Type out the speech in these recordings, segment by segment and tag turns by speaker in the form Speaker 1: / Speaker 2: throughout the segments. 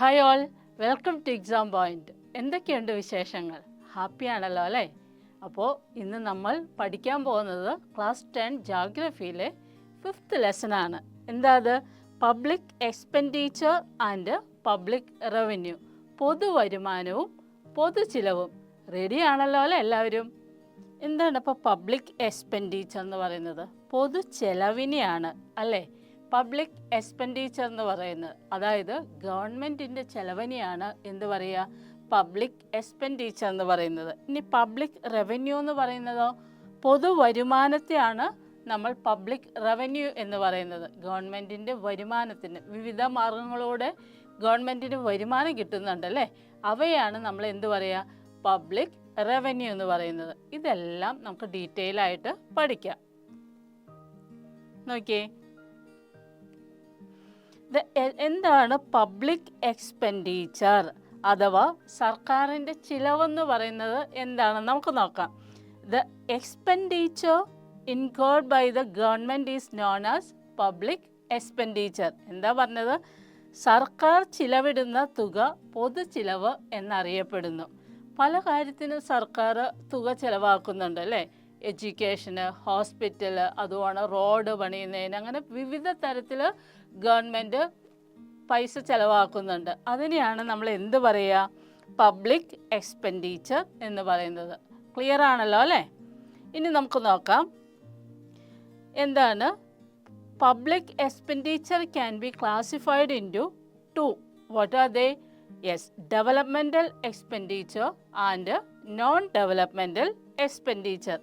Speaker 1: Hi all, welcome two exam point. എന്തൊക്കെയുണ്ട് വിശേഷങ്ങൾ? ഹാപ്പിയാണല്ലോ അല്ലേ? അപ്പോൾ ഇന്ന് നമ്മൾ പഠിക്കാൻ പോകുന്നത് ക്ലാസ് 10 ജോഗ്രഫിയിലെ 5th ലെസനാണ്. എന്താ അത്? Public expenditure and public revenue, പൊതുവരുമാനവും പൊതു ചിലവും. റെഡി ആണല്ലോ അല്ലേ എല്ലാവരും? എന്താണ് അപ്പോൾ പബ്ലിക് എക്സ്പെൻഡിച്ചർ എന്ന് പറയുന്നത്? പൊതു ചെലവിനെയാണ് അല്ലേ പബ്ലിക് എക്സ്പെൻഡിച്ചർ എന്ന് പറയുന്നത്. അതായത് ഗവൺമെൻറ്റിൻ്റെ ചെലവിനെയാണ് എന്ത് പറയുക? പബ്ലിക് എക്സ്പെൻഡിച്ചർ എന്ന് പറയുന്നത്. ഇനി പബ്ലിക് റവന്യൂ എന്ന് പറയുന്നതോ? പൊതുവരുമാനത്തെയാണ് നമ്മൾ പബ്ലിക് റവന്യൂ എന്ന് പറയുന്നത്. ഗവൺമെൻറ്റിൻ്റെ വരുമാനത്തിന് വിവിധ മാർഗങ്ങളോടെ ഗവൺമെൻറ്റിന് വരുമാനം കിട്ടുന്നുണ്ടല്ലേ, അവയാണ് നമ്മൾ എന്ത് പറയുക? പബ്ലിക് റവന്യൂ എന്ന് പറയുന്നത്. ഇതെല്ലാം നമുക്ക് ഡീറ്റെയിൽ ആയിട്ട് പഠിക്കാം. നോക്കിയേ, എന്താണ് പബ്ലിക് എക്സ്പെൻഡിച്ചർ അഥവാ സർക്കാരിൻ്റെ ചിലവെന്ന് പറയുന്നത് എന്താണെന്ന് നമുക്ക് നോക്കാം. The expenditure incurred by the government is known as public expenditure. എന്താ പറഞ്ഞത്? സർക്കാർ ചിലവിടുന്ന തുക പൊതു ചിലവ് എന്നറിയപ്പെടുന്നു. പല കാര്യത്തിനും സർക്കാർ തുക ചിലവാക്കുന്നുണ്ട് അല്ലേ? എഡ്യൂക്കേഷന്, ഹോസ്പിറ്റല്, അതുപോലെ റോഡ് പണിയുന്നതിന്, അങ്ങനെ വിവിധ തരത്തിൽ ഗവൺമെൻറ് പൈസ ചിലവാക്കുന്നുണ്ട്. അതിനെയാണ് നമ്മൾ എന്ത് പറയുക? പബ്ലിക് എക്സ്പെൻഡിച്ചർ എന്ന് പറയുന്നത്. ക്ലിയർ ആണല്ലോ അല്ലേ? ഇനി നമുക്ക് നോക്കാം എന്താണ് public expenditure. Can be classified into 2. What are they? Yes, developmental expenditure and non developmental expenditure.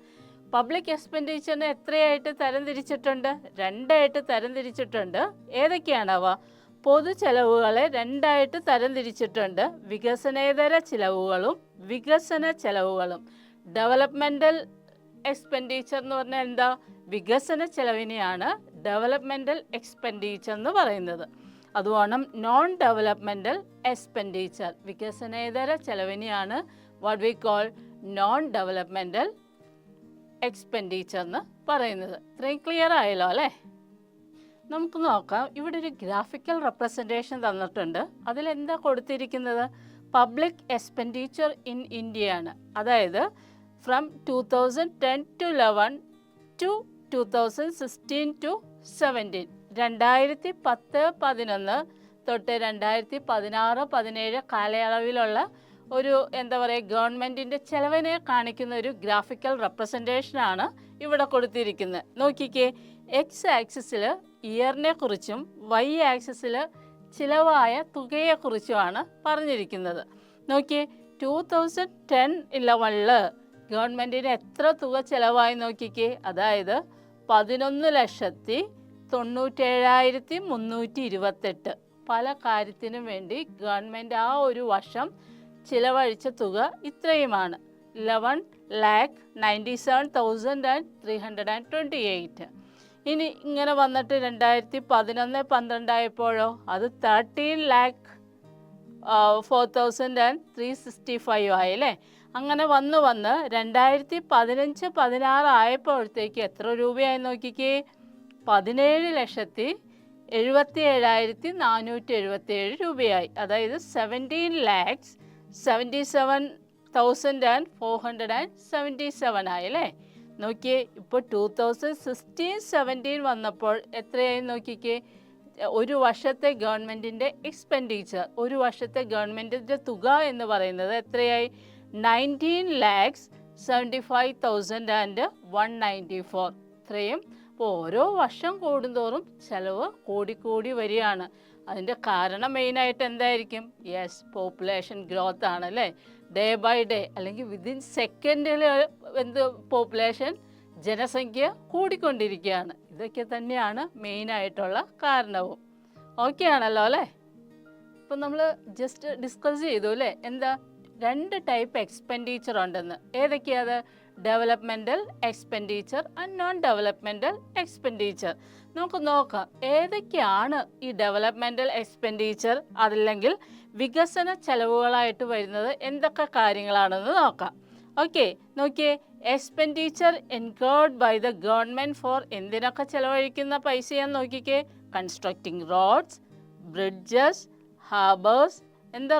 Speaker 1: Public എക്സ്പെൻഡിച്ചറിനെ എത്രയായിട്ട് തരംതിരിച്ചിട്ടുണ്ട്? 2 ആയിട്ട് തരംതിരിച്ചിട്ടുണ്ട്. ഏതൊക്കെയാണവ? പൊതു ചെലവുകളെ 2 ആയിട്ട് തരംതിരിച്ചിട്ടുണ്ട്. വികസനേതര ചിലവുകളും വികസന ചെലവുകളും. ഡെവലപ്മെൻറ്റൽ എക്സ്പെൻഡിച്ചർ എന്ന് പറഞ്ഞാൽ എന്താ? വികസന ചെലവിനെയാണ് ഡെവലപ്മെൻറ്റൽ എക്സ്പെൻഡിച്ചർ എന്ന് പറയുന്നത്. അതുപോലെ നോൺ ഡെവലപ്മെൻറ്റൽ എക്സ്പെൻഡിച്ചർ, വികസനേതര ചെലവിനെയാണ് what we call non developmental expenditure എന്ന് പറയുന്നത്. ഇത്രയും ക്ലിയർ ആയല്ലോ അല്ലേ? നമുക്ക് നോക്കാം. ഇവിടെ ഒരു ഗ്രാഫിക്കൽ റെപ്രസെൻറ്റേഷൻ തന്നിട്ടുണ്ട്. അതിലെന്താ കൊടുത്തിരിക്കുന്നത്? പബ്ലിക് എക്സ്പെൻഡിച്ചർ ഇൻ ഇന്ത്യയാണ്. അതായത് ഫ്രം 2010 to 11 to 2016 to 17, 2010-11 തൊട്ട് 2016-17 കാലയളവിലുള്ള ഒരു എന്താ പറയുക ഗവൺമെൻറ്റിൻ്റെ ചെലവിനെ കാണിക്കുന്ന ഒരു ഗ്രാഫിക്കൽ റെപ്രസെൻറ്റേഷനാണ് ഇവിടെ കൊടുത്തിരിക്കുന്നത്. നോക്കിക്കേ, എക്സ് ആക്സിസിൽ ഇയറിനെ കുറിച്ചും വൈ ആക്സിസിൽ ചിലവായ തുകയെക്കുറിച്ചുമാണ് പറഞ്ഞിരിക്കുന്നത്. നോക്കിയേ, 2010-11 ഗവൺമെൻറ്റിന് എത്ര തുക ചിലവായി നോക്കിക്കേ. അതായത് 11,97,328. പല കാര്യത്തിനും വേണ്ടി ഗവൺമെൻറ് ആ ഒരു വർഷം ചിലവഴിച്ച തുക ഇത്രയുമാണ്. 11,97,328. ഇനി ഇങ്ങനെ വന്നിട്ട് 2011-12 ആയപ്പോഴോ അത് 13,04,365 ആയല്ലേ. അങ്ങനെ വന്ന് 2015-16 ആയപ്പോഴത്തേക്ക് എത്ര രൂപയായി നോക്കിക്കേ? 17,77,477 രൂപയായി. അതായത് 17,77,477 ആയല്ലേ. നോക്കിയേ, ഇപ്പോൾ 2016-17 വന്നപ്പോൾ എത്രയായി നോക്കിക്കേ? ഒരു വർഷത്തെ ഗവൺമെൻറ്റിൻ്റെ എക്സ്പെൻഡിച്ചർ, ഒരു വർഷത്തെ ഗവൺമെൻറ്റിൻ്റെ തുക എന്ന് പറയുന്നത് എത്രയായി? 19,75,194. ഇത്രയും. അപ്പോൾ ഓരോ വർഷം കൂടുന്തോറും ചിലവ് കൂടിക്കൂടി വരികയാണ്. അതിൻ്റെ കാരണം മെയിനായിട്ട് എന്തായിരിക്കും? യെസ്, പോപ്പുലേഷൻ ഗ്രോത്ത് ആണല്ലേ. ഡേ ബൈ ഡേ അല്ലെങ്കിൽ വിതിൻ സെക്കൻഡിൽ പോപ്പുലേഷൻ, ജനസംഖ്യ കൂടിക്കൊണ്ടിരിക്കുകയാണ്. ഇതൊക്കെ തന്നെയാണ് മെയിനായിട്ടുള്ള കാരണവും. ഓക്കെ ആണല്ലോ അല്ലേ? ഇപ്പം നമ്മൾ ജസ്റ്റ് ഡിസ്കസ് ചെയ്തു അല്ലേ, എന്താ 2 ടൈപ്പ് എക്സ്പെൻഡിച്ചർ ഉണ്ടെന്ന്. ഏതൊക്കെയാണ്? Developmental expenditure and non developmental expenditure. നമുക്ക് നോക്കാം ഏതൊക്കെയാണ് ഈ ഡെവലപ്മെൻറ്റൽ എക്സ്പെൻഡിച്ചർ, അതല്ലെങ്കിൽ വികസന ചെലവുകളായിട്ട് വരുന്നത് എന്തൊക്കെ കാര്യങ്ങളാണെന്ന് നോക്കാം. ഓക്കെ, നോക്കിയേ, expenditure incurred by the government for എന്തിനൊക്കെ ചിലവഴിക്കുന്ന പൈസയാന്ന് നോക്കിക്കേ. കൺസ്ട്രക്റ്റിംഗ് റോഡ്സ്, ബ്രിഡ്ജസ്, ഹാർബേഴ്സ്, എന്താ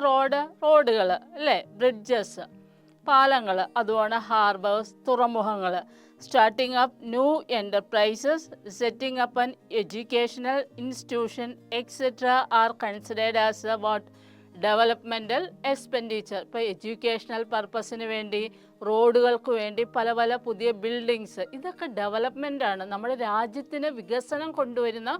Speaker 1: റോഡുകൾ അല്ലേ, ബ്രിഡ്ജസ്, പാലങ്ങൾ, അതുപോലെ ഹാർബേഴ്സ്, തുറമുഖങ്ങൾ. Starting up new enterprises, setting up an educational institution etcetera are considered as what developmental expenditure. ഇപ്പോൾ എഡ്യൂക്കേഷണൽ പർപ്പസിന് വേണ്ടി, റോഡുകൾക്ക് വേണ്ടി പല പല പുതിയ ബിൽഡിങ്സ്, ഇതൊക്കെ ഡെവലപ്മെൻ്റാണ്, നമ്മുടെ രാജ്യത്തിന് വികസനം കൊണ്ടുവരുന്ന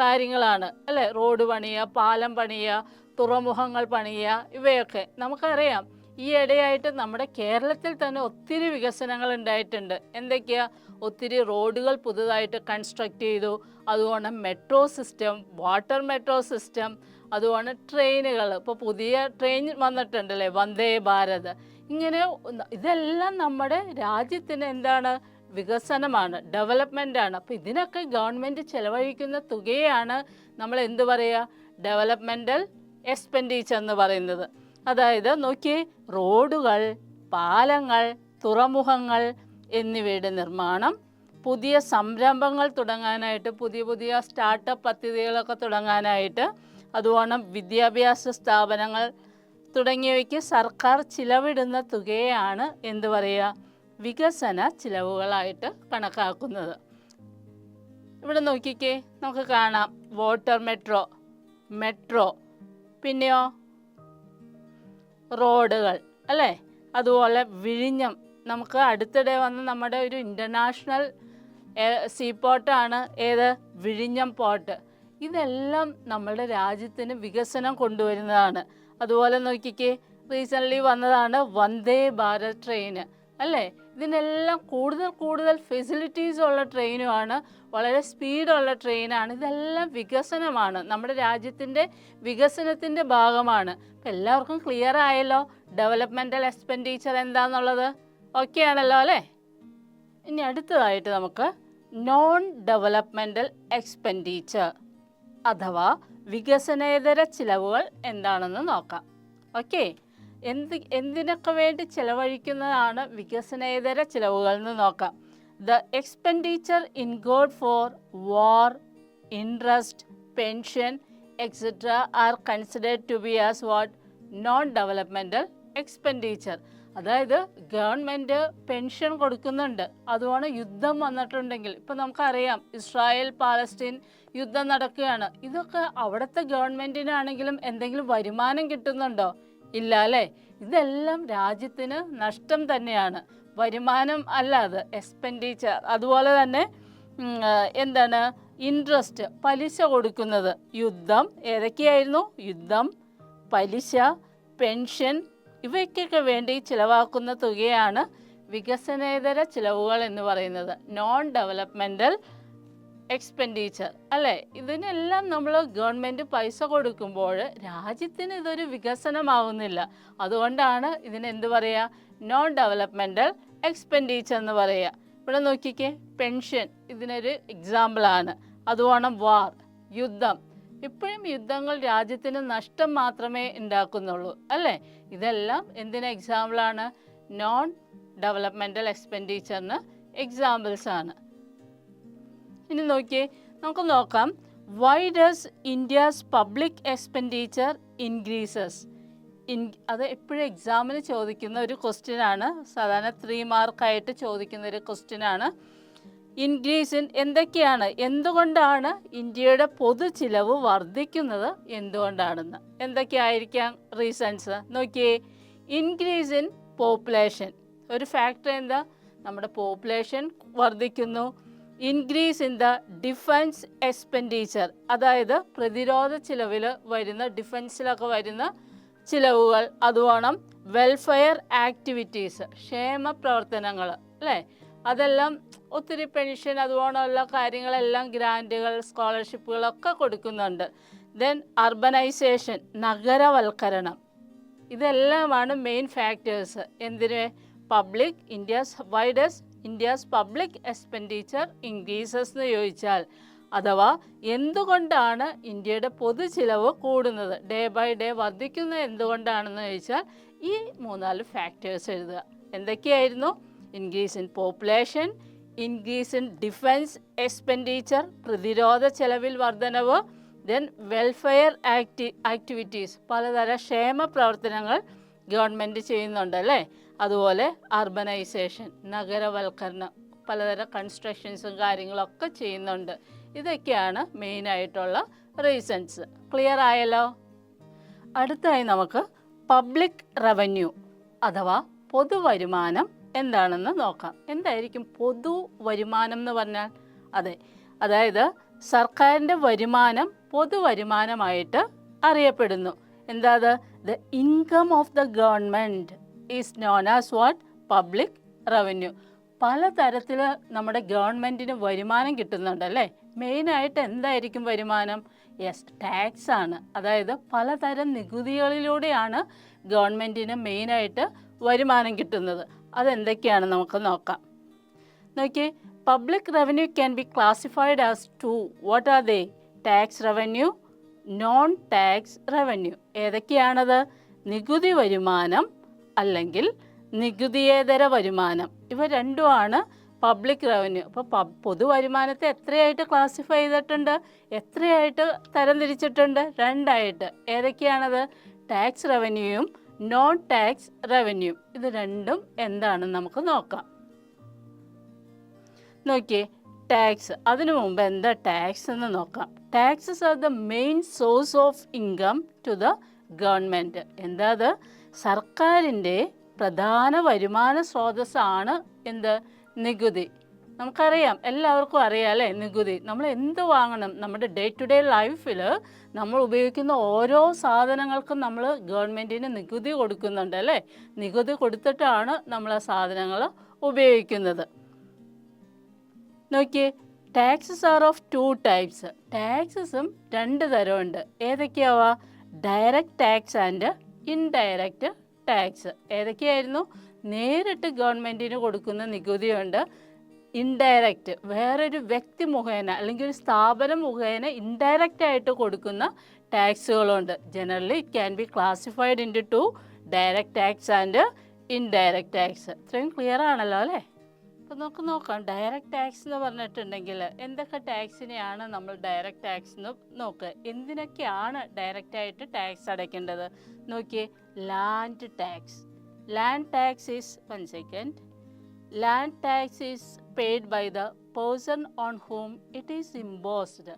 Speaker 1: കാര്യങ്ങളാണ് അല്ലേ. റോഡ് പണിയുക, പാലം പണിയുക, തുറമുഖങ്ങൾ പണിയുക, ഇവയൊക്കെ നമുക്കറിയാം. ഈ ഇടയായിട്ട് നമ്മുടെ കേരളത്തിൽ തന്നെ ഒത്തിരി വികസനങ്ങൾ ഉണ്ടായിട്ടുണ്ട്. എന്തൊക്കെയാ? ഒത്തിരി റോഡുകൾ പുതുതായിട്ട് കൺസ്ട്രക്റ്റ് ചെയ്തു, അതുകൊണ്ട് metro system, water metro system, അതുകൊണ്ട് ട്രെയിനുകൾ, ഇപ്പോൾ പുതിയ ട്രെയിൻ വന്നിട്ടുണ്ടല്ലേ, വന്ദേ ഭാരത്. ഇങ്ങനെ ഇതെല്ലാം നമ്മുടെ രാജ്യത്തിന് എന്താണ്? വികസനമാണ്, ഡെവലപ്മെൻ്റാണ്. അപ്പോൾ ഇതിനൊക്കെ ഗവൺമെൻറ് ചെലവഴിക്കുന്ന തുകയാണ് നമ്മൾ എന്ത് പറയുക? ഡെവലപ്മെൻ്റൽ എക്സ്പെൻഡിച്ചർ എന്ന് പറയുന്നത്. അതായത് നോക്കിയേ, റോഡുകൾ, പാലങ്ങൾ, തുറമുഖങ്ങൾ എന്നിവയുടെ നിർമ്മാണം, പുതിയ സംരംഭങ്ങൾ തുടങ്ങാനായിട്ട്, പുതിയ പുതിയ സ്റ്റാർട്ടപ്പ് പദ്ധതികളൊക്കെ തുടങ്ങാനായിട്ട്, അതുപോലെ വിദ്യാഭ്യാസ സ്ഥാപനങ്ങൾ തുടങ്ങിയവയ്ക്ക് സർക്കാർ ചിലവിടുന്ന തുകയാണ് എന്ത് പറയുക? വികസന ചിലവുകളായിട്ട് കണക്കാക്കുന്നത്. ഇവിടെ നോക്കിക്കേ, നമുക്ക് കാണാം വാട്ടർ മെട്രോ, പിന്നെയോ റോഡുകൾ അല്ലേ. അതുപോലെ വിഴിഞ്ഞം, നമുക്ക് അടുത്തിടെ വന്ന് നമ്മുടെ ഒരു ഇൻ്റർനാഷണൽ സീപോർട്ടാണ് ഏത്? വിഴിഞ്ഞം പോർട്ട്. ഇതെല്ലാം നമ്മുടെ രാജ്യത്തിന് വികസനം കൊണ്ടുവരുന്നതാണ്. അതുപോലെ നോക്കിക്കേ, റീസെൻ്റ്ലി വന്നതാണ് വന്ദേ ഭാരത് ട്രെയിന് അല്ലേ. ഇതിനെല്ലാം കൂടുതൽ ഫെസിലിറ്റീസ് ഉള്ള ട്രെയിനുമാണ്, വളരെ സ്പീഡുള്ള ട്രെയിനാണ്. ഇതെല്ലാം വികസനമാണ്, നമ്മുടെ രാജ്യത്തിൻ്റെ വികസനത്തിൻ്റെ ഭാഗമാണ്. അപ്പം എല്ലാവർക്കും ക്ലിയർ ആയല്ലോ ഡെവലപ്മെൻ്റൽ എക്സ്പെൻഡിച്ചർ എന്താണെന്നുള്ളത്? ഓക്കെ ആണല്ലോ അല്ലേ. ഇനി അടുത്തതായിട്ട് നമുക്ക് നോൺ ഡെവലപ്മെൻ്റൽ എക്സ്പെൻഡിച്ചർ അഥവാ വികസനേതര ചിലവുകൾ എന്താണെന്ന് നോക്കാം. ഓക്കെ, എന്തിനൊക്കെ വേണ്ടി ചിലവഴിക്കുന്നതാണ് വികസനേതര ചിലവുകൾ എന്ന് നോക്കാം. The expenditure incurred for war, interest, pension etcetera are considered to be as what? Non developmental expenditure. അതായത് ഗവൺമെൻറ് പെൻഷൻ കൊടുക്കുന്നുണ്ട്, അതുകൊണ്ട് യുദ്ധം വന്നിട്ടുണ്ടെങ്കിൽ, ഇപ്പം നമുക്കറിയാം ഇസ്രായേൽ പാലസ്തീൻ യുദ്ധം നടക്കുകയാണ്. ഇതൊക്കെ അവിടുത്തെ ഗവൺമെൻറ്റിനാണെങ്കിലും എന്തെങ്കിലും വരുമാനം കിട്ടുന്നുണ്ടോ? ഇല്ല അല്ലേ. ഇതെല്ലാം രാജ്യത്തിന് നഷ്ടം തന്നെയാണ്, വരുമാനം അല്ല അത്, എക്സ്പെൻഡിച്ചർ. അതുപോലെ തന്നെ എന്താണ്? ഇൻട്രസ്റ്റ്, പലിശ കൊടുക്കുന്നത്. യുദ്ധം ഏതൊക്കെയായിരുന്നു? യുദ്ധം, പലിശ, പെൻഷൻ, ഇവയ്ക്കൊക്കെ വേണ്ടി ചിലവാക്കുന്ന തുകയാണ് വികസനേതര ചിലവുകൾ എന്ന് പറയുന്നത്, നോൺ ഡെവലപ്മെൻ്റൽ എക്സ്പെൻഡിച്ചർ അല്ലേ. ഇതിനെല്ലാം നമ്മൾ ഗവൺമെൻറ് പൈസ കൊടുക്കുമ്പോൾ രാജ്യത്തിന് ഇതൊരു വികസനമാവുന്നില്ല. അതുകൊണ്ടാണ് ഇതിനെന്ത് പറയുക? നോൺ ഡെവലപ്മെൻ്റൽ എക്സ്പെൻഡിച്ചർ എന്ന് പറയുക. ഇവിടെ നോക്കിക്കേ, പെൻഷൻ ഇതിനൊരു എക്സാമ്പിളാണ്. അതുപോലെ വാർ, യുദ്ധം, ഇപ്പോഴും യുദ്ധങ്ങൾ രാജ്യത്തിന് നഷ്ടം മാത്രമേ ഉണ്ടാക്കുന്നുള്ളൂ അല്ലേ. ഇതെല്ലാം എന്തിന് എക്സാമ്പിളാണ്? നോൺ ഡെവലപ്മെൻ്റൽ എക്സ്പെൻഡിച്ചറിന് എക്സാമ്പിൾസ് ആണ്. ഇനി നോക്കിയേ, നമുക്ക് നോക്കാം, why does India's public expenditure increases? അത് എപ്പോഴും എക്സാമിന് ചോദിക്കുന്ന ഒരു ക്വസ്റ്റ്യനാണ്, സാധാരണ 3 മാർക്കായിട്ട് ചോദിക്കുന്ന ഒരു ക്വസ്റ്റ്യനാണ്. ഇൻക്രീസ് ഇൻ എന്തൊക്കെയാണ്? എന്തുകൊണ്ടാണ് ഇന്ത്യയുടെ പൊതു ചിലവ് വർദ്ധിക്കുന്നത്? എന്തുകൊണ്ടാണെന്ന് എന്തൊക്കെയായിരിക്കാം റീസൺസ്? നോക്കിയേ, ഇൻക്രീസ് ഇൻ പോപ്പുലേഷൻ, ഒരു ഫാക്ടർ എന്താ? നമ്മുടെ പോപ്പുലേഷൻ വർദ്ധിക്കുന്നു. Increase in the defence expenditure, അതായത് പ്രതിരോധ ചിലവിൽ വരുന്ന, ഡിഫൻസിലൊക്കെ വരുന്ന ചിലവുകൾ. അതുപോലെ വെൽഫെയർ ആക്ടിവിറ്റീസ്, ക്ഷേമ പ്രവർത്തനങ്ങൾ അല്ലേ, അതെല്ലാം ഒത്തിരി പെൻഷൻ അതുപോലുള്ള കാര്യങ്ങളെല്ലാം, ഗ്രാൻറ്റുകൾ, സ്കോളർഷിപ്പുകളൊക്കെ കൊടുക്കുന്നുണ്ട്. ദെൻ അർബനൈസേഷൻ, നഗരവൽക്കരണം, ഇതെല്ലാമാണ് മെയിൻ ഫാക്ടേഴ്സ്. എന്തിന്? Public India's public expenditure increases എന്ന് ചോദിച്ചാൽ, അഥവാ എന്തുകൊണ്ടാണ് ഇന്ത്യയുടെ പൊതു ചിലവ് കൂടുന്നത്, ഡേ ബൈ ഡേ വർദ്ധിക്കുന്നത് എന്തുകൊണ്ടാണെന്ന് ചോദിച്ചാൽ ഈ 3-4 ഫാക്ടേഴ്സ് എഴുതുക. എന്തൊക്കെയായിരുന്നു? Increase in population, increase in defence expenditure, പ്രതിരോധ ചെലവിൽ വർധനവ്, ദെൻ വെൽഫെയർ ആക്ടിവിറ്റീസ്, പലതരം ക്ഷേമ പ്രവർത്തനങ്ങൾ ഗവൺമെൻറ് ചെയ്യുന്നുണ്ട് അല്ലേ. അതുപോലെ അർബനൈസേഷൻ, നഗരവൽക്കരണം, പലതരം കൺസ്ട്രക്ഷൻസും കാര്യങ്ങളൊക്കെ ചെയ്യുന്നുണ്ട്. ഇതൊക്കെയാണ് മെയിനായിട്ടുള്ള റീസൺസ്. ക്ലിയർ ആയല്ലോ. അടുത്തായി നമുക്ക് പബ്ലിക് റവന്യൂ അഥവാ പൊതുവരുമാനം എന്താണെന്ന് നോക്കാം. എന്തായിരിക്കും പൊതുവരുമാനം എന്ന് പറഞ്ഞാൽ? അതായത് സർക്കാരിൻ്റെ വരുമാനം പൊതുവരുമാനമായിട്ട് അറിയപ്പെടുന്നു. എന്താ അത്? The income of the government is known as what? Public revenue. പലതരത്തിൽ നമ്മുടെ ഗവൺമെൻറ്റിന് വരുമാനം കിട്ടുന്നുണ്ടല്ലേ. മെയിനായിട്ട് എന്തായിരിക്കും വരുമാനം? യെസ്, ടാക്സ് ആണ്. അതായത് പലതരം നികുതികളിലൂടെയാണ് ഗവൺമെൻറ്റിന് മെയിനായിട്ട് വരുമാനം കിട്ടുന്നത്. അതെന്തൊക്കെയാണ് നമുക്ക് നോക്കാം. നോക്കിയേ, public revenue can be classified as two. What are they? Tax revenue, non tax revenue. ഏതൊക്കെയാണത്? നികുതി വരുമാനം അല്ലെങ്കിൽ നികുതിയേതര വരുമാനം. ഇവ രണ്ടുമാണ് പബ്ലിക് റവന്യൂ. അപ്പോൾ പൊതുവരുമാനത്തെ എത്രയായിട്ട് ക്ലാസിഫൈ ചെയ്തിട്ടുണ്ട്? എത്രയായിട്ട് തരംതിരിച്ചിട്ടുണ്ട്? രണ്ടായിട്ട്. ഏതൊക്കെയാണത്? ടാക്സ് റവന്യൂയും നോൺ ടാക്സ് റവന്യൂ. ഇത് രണ്ടും എന്താണെന്ന് നമുക്ക് നോക്കാം. നോക്കിയേ, ടാക്സ്. അതിനു മുമ്പ് എന്താ ടാക്സ് എന്ന് നോക്കാം. Taxes are the main source of income to the government. എന്താ അത്? സർക്കാരിൻ്റെ പ്രധാന വരുമാന സ്രോതസ്സാണ് എന്ത്? നികുതി. നമുക്കറിയാം, എല്ലാവർക്കും അറിയാം അല്ലേ നികുതി. നമ്മൾ എന്ത് വാങ്ങണം, നമ്മുടെ ഡേ ടു ഡേ ലൈഫിൽ നമ്മൾ ഉപയോഗിക്കുന്ന ഓരോ സാധനങ്ങൾക്കും നമ്മൾ ഗവൺമെൻറ്റിന് നികുതി കൊടുക്കുന്നുണ്ട് അല്ലേ. നികുതി കൊടുത്തിട്ടാണ് നമ്മൾ ആ സാധനങ്ങൾ ഉപയോഗിക്കുന്നത്. നോക്കിയേ, taxes are of two types. ടാക്സസും രണ്ട് തരമുണ്ട്. ഏതൊക്കെയാവ? Direct tax and indirect tax. ഏതൊക്കെയായിരുന്നു? നേരിട്ട് ഗവൺമെൻറ്റിന് കൊടുക്കുന്ന നികുതിയുണ്ട്. ഇൻഡയറക്റ്റ്, വേറൊരു വ്യക്തി മുഖേന അല്ലെങ്കിൽ ഒരു സ്ഥാപനം മുഖേന ഇൻഡയറക്റ്റ് ആയിട്ട് കൊടുക്കുന്ന ടാക്സുകളുണ്ട്. Generally it can be classified into direct tax and indirect tax. ഇത്രയും ക്ലിയർ ആണല്ലോ അല്ലേ. അപ്പോൾ നമുക്ക് നോക്കാം, ഡയറക്റ്റ് ടാക്സ് എന്ന് പറഞ്ഞിട്ടുണ്ടെങ്കിൽ എന്തൊക്കെ ടാക്സിനെയാണ് നമ്മൾ ഡയറക്റ്റ് ടാക്സ് എന്ന് നോക്കുക. എന്തിനൊക്കെയാണ് ഡയറക്റ്റായിട്ട് ടാക്സ് അടയ്ക്കേണ്ടത്? നോക്കിയേ, land tax. Land tax is, one second, land tax is paid by the person on whom it is imposed.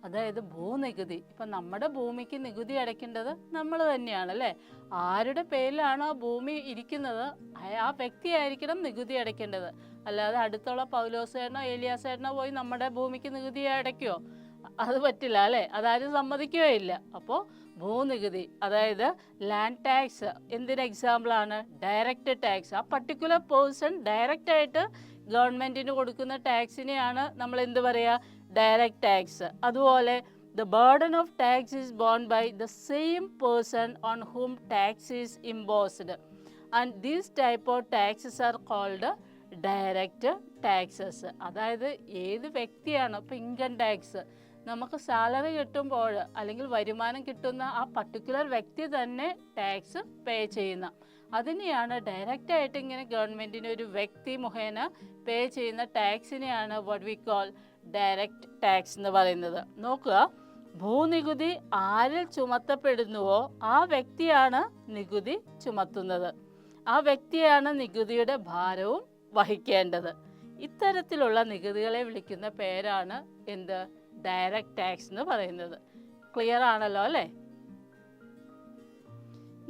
Speaker 1: അതായത് ഭൂനികുതി. ഇപ്പം നമ്മുടെ ഭൂമിക്ക് നികുതി അടയ്ക്കേണ്ടത് നമ്മൾ തന്നെയാണ് അല്ലേ. ആരുടെ പേരിലാണോ ഭൂമി ഇരിക്കുന്നത് ആ വ്യക്തിയായിരിക്കണം നികുതി അടയ്ക്കേണ്ടത്. അല്ലാതെ അടുത്തുള്ള പൗലോസേനോ ഏലിയാസേനോ പോയി നമ്മുടെ ഭൂമിക്ക് നികുതി അടയ്ക്കുമോ? അത് പറ്റില്ല അല്ലേ. അതാരും സമ്മതിക്കുകയില്ല. അപ്പോൾ ഭൂനികുതി, അതായത് ലാൻഡ് ടാക്സ് എന്തിന് എക്സാമ്പിളാണ്? Direct tax. ആ പർട്ടിക്കുലർ പേഴ്സൺ ഡയറക്റ്റായിട്ട് ഗവൺമെൻറ്റിന് കൊടുക്കുന്ന ടാക്സിനെയാണ് നമ്മൾ എന്ത് പറയുക? Direct tax. അതുപോലെ the burden of tax is borne by the same person on whom tax is imposed and these type of taxes are called direct taxes. അതായത് ഏത് വ്യക്തിയാണ്, ഇപ്പോൾ ഇൻകം ടാക്സ്, നമുക്ക് സാലറി കിട്ടുമ്പോൾ അല്ലെങ്കിൽ വരുമാനം കിട്ടുന്ന ആ പർട്ടിക്കുലർ വ്യക്തി തന്നെ ടാക്സ് പേ ചെയ്യുന്ന അതിനെയാണ് ഡയറക്റ്റായിട്ട് ഇങ്ങനെ ഗവൺമെൻറ്റിന് ഒരു വ്യക്തി മുഖേന പേ ചെയ്യുന്ന ടാക്സിനെയാണ് what we call direct tax എന്ന് പറയുന്നത്. നോക്കുക, ഭൂനികുതി ആരിൽ ചുമത്തപ്പെടുന്നുവോ ആ വ്യക്തിയാണ് നികുതി ചുമത്തുന്നത്. ആ വ്യക്തിയാണ് നികുതിയുടെ ഭാരവും വഹിക്കേണ്ടത്. ഇത്തരത്തിലുള്ള നികുതികളെ വിളിക്കുന്ന പേരാണ് എന്ത്? ഡയറക്റ്റ് ടാക്സ് എന്ന് പറയുന്നത്. ക്ലിയർ ആണല്ലോ അല്ലേ.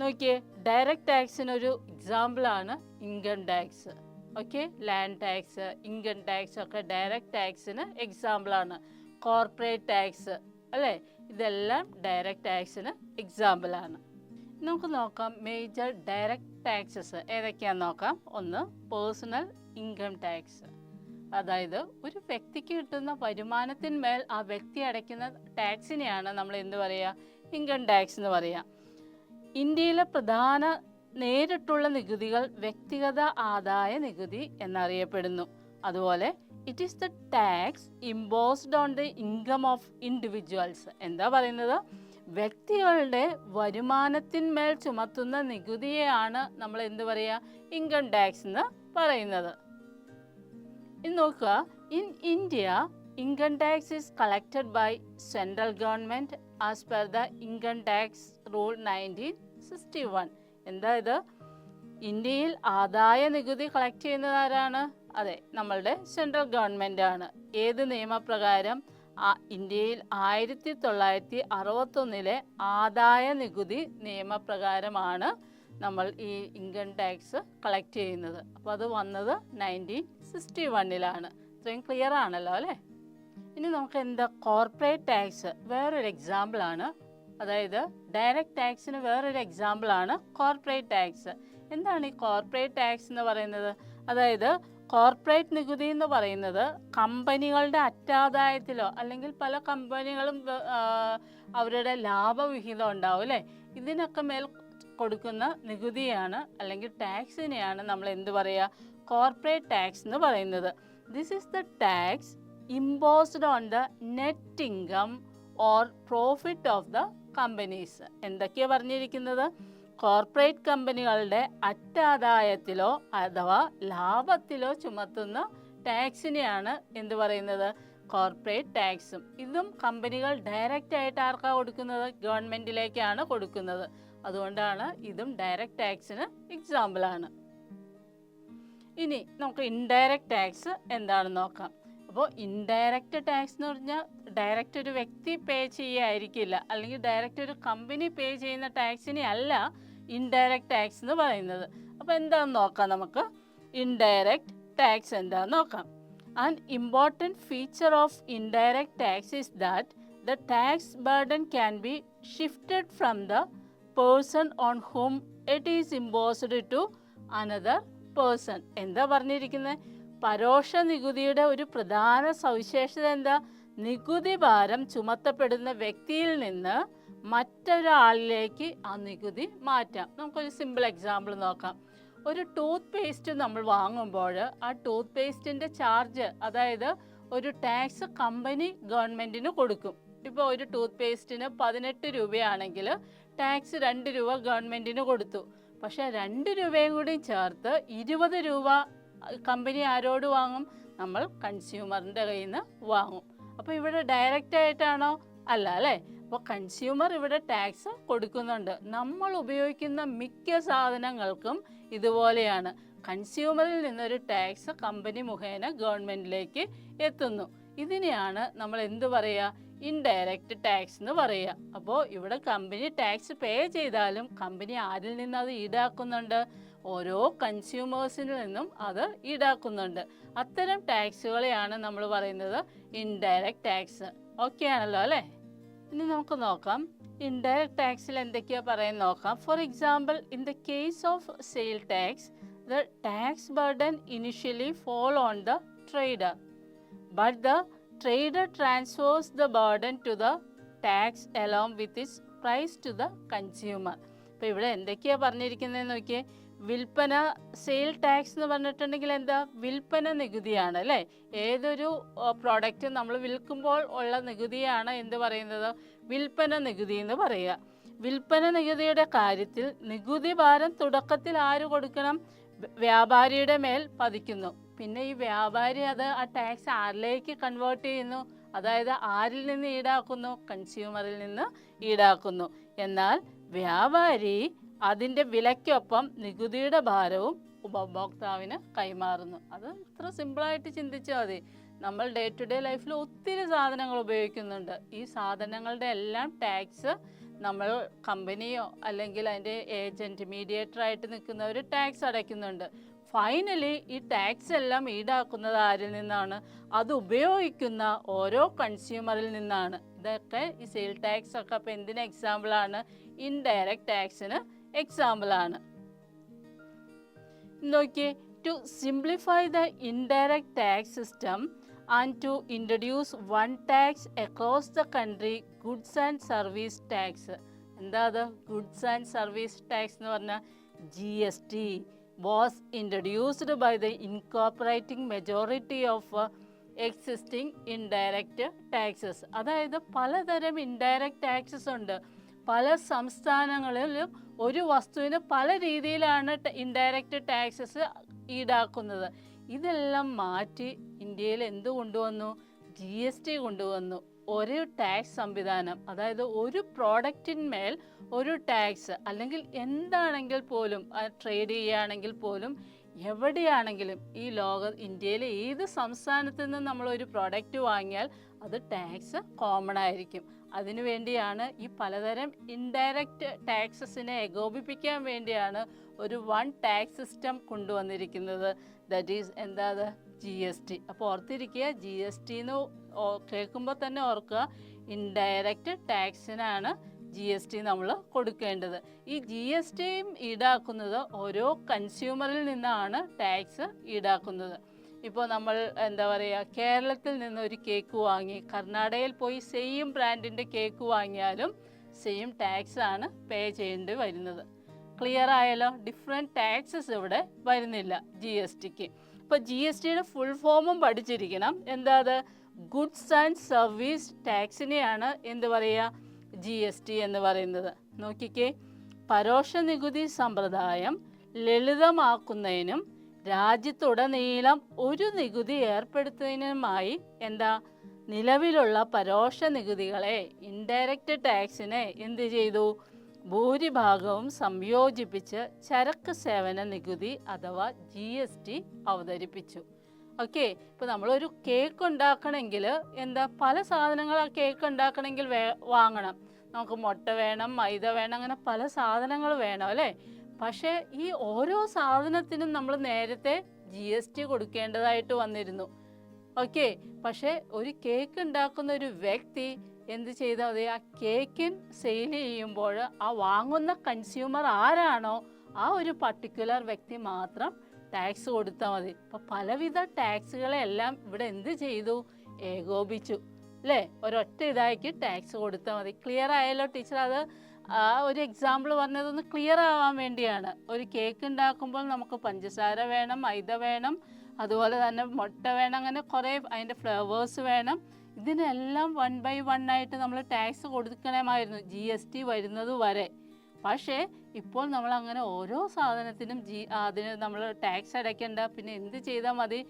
Speaker 1: നോക്കിയേ, ഡയറക്റ്റ് ടാക്സിനൊരു എക്സാമ്പിളാണ് income tax. Okay, land tax, income tax ഒക്കെ ഡയറക്റ്റ് ടാക്സിന് എക്സാമ്പിളാണ്. കോർപ്പറേറ്റ് ടാക്സ് അല്ലേ, ഇതെല്ലാം ഡയറക്റ്റ് ടാക്സിന് എക്സാമ്പിളാണ്. നമുക്ക് നോക്കാം മേജർ ഡയറക്റ്റ് ടാക്സസ് ഏതൊക്കെയാണെന്ന് നോക്കാം. ഒന്ന്, പേഴ്സണൽ ഇൻകം ടാക്സ്. അതായത് ഒരു വ്യക്തിക്ക് കിട്ടുന്ന വരുമാനത്തിന്മേൽ ആ വ്യക്തി അടയ്ക്കുന്ന ടാക്സിനെയാണ് നമ്മൾ എന്ത് പറയുക? ഇൻകം ടാക്സ് എന്ന് പറയുക. ഇന്ത്യയിലെ പ്രധാന നേരിട്ടുള്ള നികുതികൾ വ്യക്തിഗത ആദായ നികുതി എന്നറിയപ്പെടുന്നു. അതുപോലെ it is the tax imposed on the income of individuals. എന്താ പറയുന്നത്? വ്യക്തികളുടെ വരുമാനത്തിന്മേൽ ചുമത്തുന്ന നികുതിയെയാണ് നമ്മൾ എന്ത് പറയുക? ഇൻകം ടാക്സ് എന്ന് പറയുന്നത്. ഇനി നോക്കുക, in India income tax is collected by central government as per the income tax rule 1961. എന്താ ഇത്? ഇന്ത്യയിൽ ആദായ നികുതി കളക്ട് ചെയ്യുന്നത് ആരാണ്? അതെ, നമ്മളുടെ സെൻട്രൽ ഗവൺമെൻറ് ആണ്. ഏത് നിയമപ്രകാരം? ഇന്ത്യയിൽ 1961 ആദായ നികുതി നിയമപ്രകാരമാണ് നമ്മൾ ഈ ഇൻകം ടാക്സ് കളക്ട് ചെയ്യുന്നത്. അപ്പോൾ അത് വന്നത് 1961. ഇത്രയും ക്ലിയർ ആണല്ലോ അല്ലേ? ഇനി നമുക്ക് എന്താ കോർപ്പറേറ്റ് ടാക്സ് വേറൊരു എക്സാമ്പിളാണ്. അതായത് ഡയറക്റ്റ് ടാക്സിന് വേറൊരു എക്സാമ്പിളാണ് കോർപ്പറേറ്റ് ടാക്സ്. എന്താണ് ഈ കോർപ്പറേറ്റ് ടാക്സ് എന്ന് പറയുന്നത്? അതായത് കോർപ്പറേറ്റ് നികുതി എന്ന് പറയുന്നത് കമ്പനികളുടെ അറ്റാദായത്തിലോ അല്ലെങ്കിൽ പല കമ്പനികളും അവരുടെ ലാഭവിഹിതം ഉണ്ടാവും അല്ലേ, ഇതിനൊക്കെ മേൽ കൊടുക്കുന്ന നികുതിയാണ് അല്ലെങ്കിൽ ടാക്സിനെയാണ് നമ്മൾ എന്ത് പറയുക? കോർപ്പറേറ്റ് ടാക്സ് എന്ന് പറയുന്നത്. This is the tax imposed on the net income or profit of the companies. എന്തൊക്കെയാണ് പറഞ്ഞിരിക്കുന്നത്? കോർപ്പറേറ്റ് കമ്പനികളുടെ അറ്റാദായത്തിലോ അഥവാ ലാഭത്തിലോ ചുമത്തുന്ന ടാക്സിനെയാണ് എന്ത് പറയുന്നത്? കോർപ്പറേറ്റ് ടാക്സും. ഇതും കമ്പനികൾ ഡയറക്റ്റ് ആയിട്ട് ആർക്കാണ് കൊടുക്കുന്നത്? ഗവൺമെൻറ്റിലേക്കാണ് കൊടുക്കുന്നത്. അതുകൊണ്ടാണ് ഇതും ഡയറക്റ്റ് ടാക്സിന് എക്സാമ്പിളാണ്. ഇനി നമുക്ക് ഇൻഡയറക്റ്റ് ടാക്സ് എന്താണെന്ന് നോക്കാം. അപ്പോൾ ഇൻഡയറക്റ്റ് ടാക്സ് എന്ന് പറഞ്ഞാൽ ഡയറക്റ്റ് ഒരു വ്യക്തി പേ ചെയ്യായിരിക്കില്ല, അല്ലെങ്കിൽ ഡയറക്റ്റ് ഒരു കമ്പനി പേ ചെയ്യുന്ന ടാക്സിനെ അല്ല ഇൻഡയറക്റ്റ് ടാക്സ് എന്ന് പറയുന്നത്. അപ്പോൾ എന്താണെന്ന് നോക്കാം നമുക്ക്. ഇൻഡയറക്റ്റ് ടാക്സ് എന്താണെന്ന് നോക്കാം. An important feature of indirect tax is that the tax burden can be shifted from the person on whom it is imposed to another person. എന്താ പറഞ്ഞിരിക്കുന്നത്? പരോക്ഷ നികുതിയുടെ ഒരു പ്രധാന സവിശേഷത എന്താ? നികുതി ഭാരം ചുമത്തപ്പെടുന്ന വ്യക്തിയിൽ നിന്ന് മറ്റൊരാളിലേക്ക് ആ നികുതി മാറ്റാം. നമുക്കൊരു സിമ്പിൾ എക്സാമ്പിൾ നോക്കാം. ഒരു ടൂത്ത് പേസ്റ്റ് നമ്മൾ വാങ്ങുമ്പോൾ ആ ടൂത്ത് പേസ്റ്റിൻ്റെ ചാർജ്, അതായത് ഒരു ടാക്സ് കമ്പനി ഗവൺമെൻറ്റിന് കൊടുക്കും. ഇപ്പോൾ ഒരു ടൂത്ത് പേസ്റ്റിന് 18 രൂപയാണെങ്കിൽ ടാക്സ് 2 രൂപ ഗവൺമെൻറ്റിന് കൊടുത്തു. പക്ഷേ 2 രൂപയും കൂടി ചേർത്ത് 20 രൂപ കമ്പനി ആരോട് വാങ്ങും? നമ്മൾ കൺസ്യൂമറിൻ്റെ കയ്യിൽ നിന്ന് വാങ്ങും. അപ്പോൾ ഇവിടെ ഡയറക്റ്റ് ആയിട്ടാണോ? അല്ല അല്ലേ? അപ്പോൾ കൺസ്യൂമർ ഇവിടെ ടാക്സ് കൊടുക്കുന്നുണ്ട്. നമ്മൾ ഉപയോഗിക്കുന്ന മിക്ക സാധനങ്ങൾക്കും ഇതുപോലെയാണ്. കൺസ്യൂമറിൽ നിന്നൊരു ടാക്സ് കമ്പനി മുഖേന ഗവൺമെൻറ്റിലേക്ക് എത്തുന്നു. ഇതിനെയാണ് നമ്മൾ എന്ത് പറയുക? ഇൻഡയറക്റ്റ് ടാക്സ് എന്ന് പറയുക. അപ്പോൾ ഇവിടെ കമ്പനി ടാക്സ് പേ ചെയ്താലും കമ്പനി ആരിൽ നിന്ന് അത് ഈടാക്കുന്നുണ്ട്? ഓരോ കൺസ്യൂമേഴ്സിൽ നിന്നും അത് ഈടാക്കുന്നുണ്ട്. അത്തരം ടാക്സുകളെയാണ് നമ്മൾ പറയുന്നത് ഇൻഡയറക്റ്റ് ടാക്സ്. ഓക്കെ ആണല്ലോ അല്ലേ? ഇനി നമുക്ക് നോക്കാം ഇൻഡയറക്റ്റ് ടാക്സിൽ എന്തൊക്കെയാണ് പറയുന്നത് നോക്കാം. For example, in the case of sale tax, the tax burden initially fall on the trader, but the trader transfers the burden to the tax along with its price to the consumer. അപ്പോൾ ഇവിടെ എന്തൊക്കെയാണ് പറഞ്ഞിരിക്കുന്നതെന്ന് നോക്കിയേ. വിൽപ്പന, sale tax എന്ന് പറഞ്ഞിട്ടുണ്ടെങ്കിൽ എന്താ? വിൽപ്പന നികുതിയാണ് അല്ലേ? ഏതൊരു പ്രോഡക്റ്റ് നമ്മൾ വിൽക്കുമ്പോൾ ഉള്ള നികുതിയാണ് എന്ത് പറയുന്നത്? വിൽപ്പന നികുതി എന്ന് പറയുക. വിൽപ്പന നികുതിയുടെ കാര്യത്തിൽ നികുതി ഭാരം തുടക്കത്തിൽ ആര് കൊടുക്കണം? വ്യാപാരിയുടെ മേൽ പതിക്കുന്നു. പിന്നെ ഈ വ്യാപാരി അത് ആ ടാക്സ് ആരിലേക്ക് കൺവേർട്ട് ചെയ്യുന്നു? അതായത് ആരിൽ നിന്ന് ഈടാക്കുന്നു? കൺസ്യൂമറിൽ നിന്ന് ഈടാക്കുന്നു. എന്നാൽ വ്യാപാരി അതിൻ്റെ വിലയ്ക്കൊപ്പം നികുതിയുടെ ഭാരവും ഉപഭോക്താവിന് കൈമാറുന്നു. അത് ഇത്ര സിമ്പിളായിട്ട് ചിന്തിച്ചാൽ മതി. നമ്മൾ ഡേ ടു ഡേ ലൈഫിൽ ഒത്തിരി സാധനങ്ങൾ ഉപയോഗിക്കുന്നുണ്ട്. ഈ സാധനങ്ങളുടെ എല്ലാം ടാക്സ് നമ്മൾ കമ്പനിയോ അല്ലെങ്കിൽ അതിൻ്റെ ഏജൻറ്റ്, മീഡിയേറ്ററായിട്ട് നിൽക്കുന്നവർ ടാക്സ് അടയ്ക്കുന്നുണ്ട്. ഫൈനലി ഈ ടാക്സ് എല്ലാം ഈടാക്കുന്നത് ആരിൽ നിന്നാണ്? അത് ഉപയോഗിക്കുന്ന ഓരോ കൺസ്യൂമറിൽ നിന്നാണ്. ഇതൊക്കെ ഈ സെയിൽ ടാക്സ് ഒക്കെ അപ്പോൾ എന്തിന് എക്സാമ്പിളാണ്? ഇൻഡയറക്റ്റ് ടാക്സിന് എക്സാമ്പിളാണ്. നോക്കിയേ, to simplify the indirect tax system and to introduce one tax across the country, goods and service tax. എന്താ അത്? ഗുഡ്സ് ആൻഡ് സർവീസ് ടാക്സ് എന്ന് പറഞ്ഞാൽ GST was introduced by the incorporating majority of existing indirect taxes. അതായത് പലതരം indirect taxes ഉണ്ട്. പല സംസ്ഥാനങ്ങളിലും ഒരു വസ്തുവിന് പല രീതിയിലാണ് ഇൻഡയറക്റ്റ് ടാക്സസ് ഈടാക്കുന്നത്. ഇതെല്ലാം മാറ്റി ഇന്ത്യയിൽ എന്ത് കൊണ്ടുവന്നു? GST കൊണ്ടുവന്നു. ഒരു ടാക്സ് സംവിധാനം, അതായത് ഒരു പ്രോഡക്റ്റിന്മേൽ ഒരു ടാക്സ്, അല്ലെങ്കിൽ എന്താണെങ്കിൽ പോലും ട്രേഡ് ചെയ്യുകയാണെങ്കിൽ പോലും എവിടെയാണെങ്കിലും ഈ ഇന്ത്യയിലെ ഏത് സംസ്ഥാനത്ത് നിന്നും നമ്മളൊരു പ്രോഡക്റ്റ് വാങ്ങിയാൽ അത് ടാക്സ് കോമൺ ആയിരിക്കും. അതിനുവേണ്ടിയാണ് ഈ പലതരം ഇൻഡയറക്റ്റ് ടാക്സസിനെ ഏകോപിപ്പിക്കാൻ വേണ്ടിയാണ് ഒരു വൺ ടാക്സ് സിസ്റ്റം കൊണ്ടുവന്നിരിക്കുന്നത്. ദാറ്റ് ഈസ് എന്താ GST. അപ്പോൾ ഓർത്തിരിക്കുക, GST എന്ന് കേൾക്കുമ്പോൾ തന്നെ ഓർക്കുക, ഇൻഡയറക്റ്റ് ടാക്സിനാണ് GST നമ്മൾ കൊടുക്കേണ്ടത്. ഈ GSTയും ഈടാക്കുന്നത് ഓരോ കൺസ്യൂമറിൽ നിന്നാണ് ടാക്സ് ഈടാക്കുന്നത്. ഇപ്പോൾ നമ്മൾ എന്താ പറയുക, കേരളത്തിൽ നിന്ന് ഒരു കേക്ക് വാങ്ങി കർണാടകയിൽ പോയി സെയിം ബ്രാൻഡിൻ്റെ കേക്ക് വാങ്ങിയാലും സെയിം ടാക്സ് ആണ് പേ ചെയ്യേണ്ടി വരുന്നത്. ക്ലിയർ ആയല്ലോ? ഡിഫറെൻറ്റ് ടാക്സസ് ഇവിടെ വരുന്നില്ല GSTക്ക്. ഇപ്പോൾ GSTയുടെ ഫുൾ ഫോമും പഠിച്ചിരിക്കണം. എന്താ അത്? ഗുഡ്സ് ആൻഡ് സർവീസ് ടാക്സിനെയാണ് എന്ത് പറയുക, GST എന്ന് പറയുന്നത്. നോക്കിക്കേ, പരോക്ഷ നികുതി സമ്പ്രദായം ലളിതമാക്കുന്നതിനും രാജ്യത്തുടനീളം ഒരു നികുതി ഏർപ്പെടുത്തുന്നതിനുമായി എന്താ നിലവിലുള്ള പരോക്ഷ നികുതികളെ, ഇൻഡയറക്റ്റ് ടാക്സിനെ എന്ത് ചെയ്തു? ഭൂരിഭാഗവും സംയോജിപ്പിച്ച് ചരക്ക് സേവന നികുതി അഥവാ GST അവതരിപ്പിച്ചു. ഓക്കെ, ഇപ്പോൾ നമ്മളൊരു കേക്ക് ഉണ്ടാക്കണമെങ്കിൽ എന്താ, പല സാധനങ്ങൾ ആ കേക്ക് ഉണ്ടാക്കണമെങ്കിൽ വാങ്ങണം. നമുക്ക് മുട്ട വേണം, മൈദ വേണം, അങ്ങനെ പല സാധനങ്ങൾ വേണം അല്ലേ? പക്ഷേ ഈ ഓരോ സാധനത്തിനും നമ്മൾ നേരത്തെ GST കൊടുക്കേണ്ടതായിട്ട് വന്നിരുന്നു. ഓക്കെ, പക്ഷേ ഒരു കേക്ക് ഉണ്ടാക്കുന്ന ഒരു വ്യക്തി എന്ത് ചെയ്താൽ മതി? ആ കേക്ക് സെയിൽ ചെയ്യുമ്പോൾ ആ വാങ്ങുന്ന കൺസ്യൂമർ ആരാണോ ആ ഒരു പർട്ടിക്കുലർ വ്യക്തി മാത്രം ടാക്സ് കൊടുത്താൽ മതി. അപ്പോൾ പലവിധ ടാക്സുകളെല്ലാം ഇവിടെ എന്ത് ചെയ്തു? ഏകോപിച്ചു അല്ലേ? ഒരൊറ്റ ഇതാക്കി ടാക്സ് കൊടുത്താൽ മതി. ക്ലിയർ ആയല്ലോ ടീച്ചർ? അത് ഒരു എക്സാമ്പിൾ പറഞ്ഞതൊന്ന് ക്ലിയർ ആവാൻ വേണ്ടിയാണ്. ഒരു കേക്ക് ഉണ്ടാക്കുമ്പോൾ നമുക്ക് പഞ്ചസാര വേണം, മൈദ വേണം, അതുപോലെ തന്നെ മുട്ട വേണം, അങ്ങനെ കുറേ അതിൻ്റെ ഫ്ലേവേഴ്സ് വേണം. ഇതിനെല്ലാം 1 by 1 ആയിട്ട് നമ്മൾ ടാക്സ് കൊടുക്കണമായിരുന്നു GST വരുന്നത് വരെ. പക്ഷേ ഇപ്പോൾ നമ്മൾ അങ്ങനെ ഓരോ സാധനത്തിനും അതിന് നമ്മൾ ടാക്സ് അടയ്ക്കേണ്ട. പിന്നെ എന്ത് ചെയ്താൽ മതി?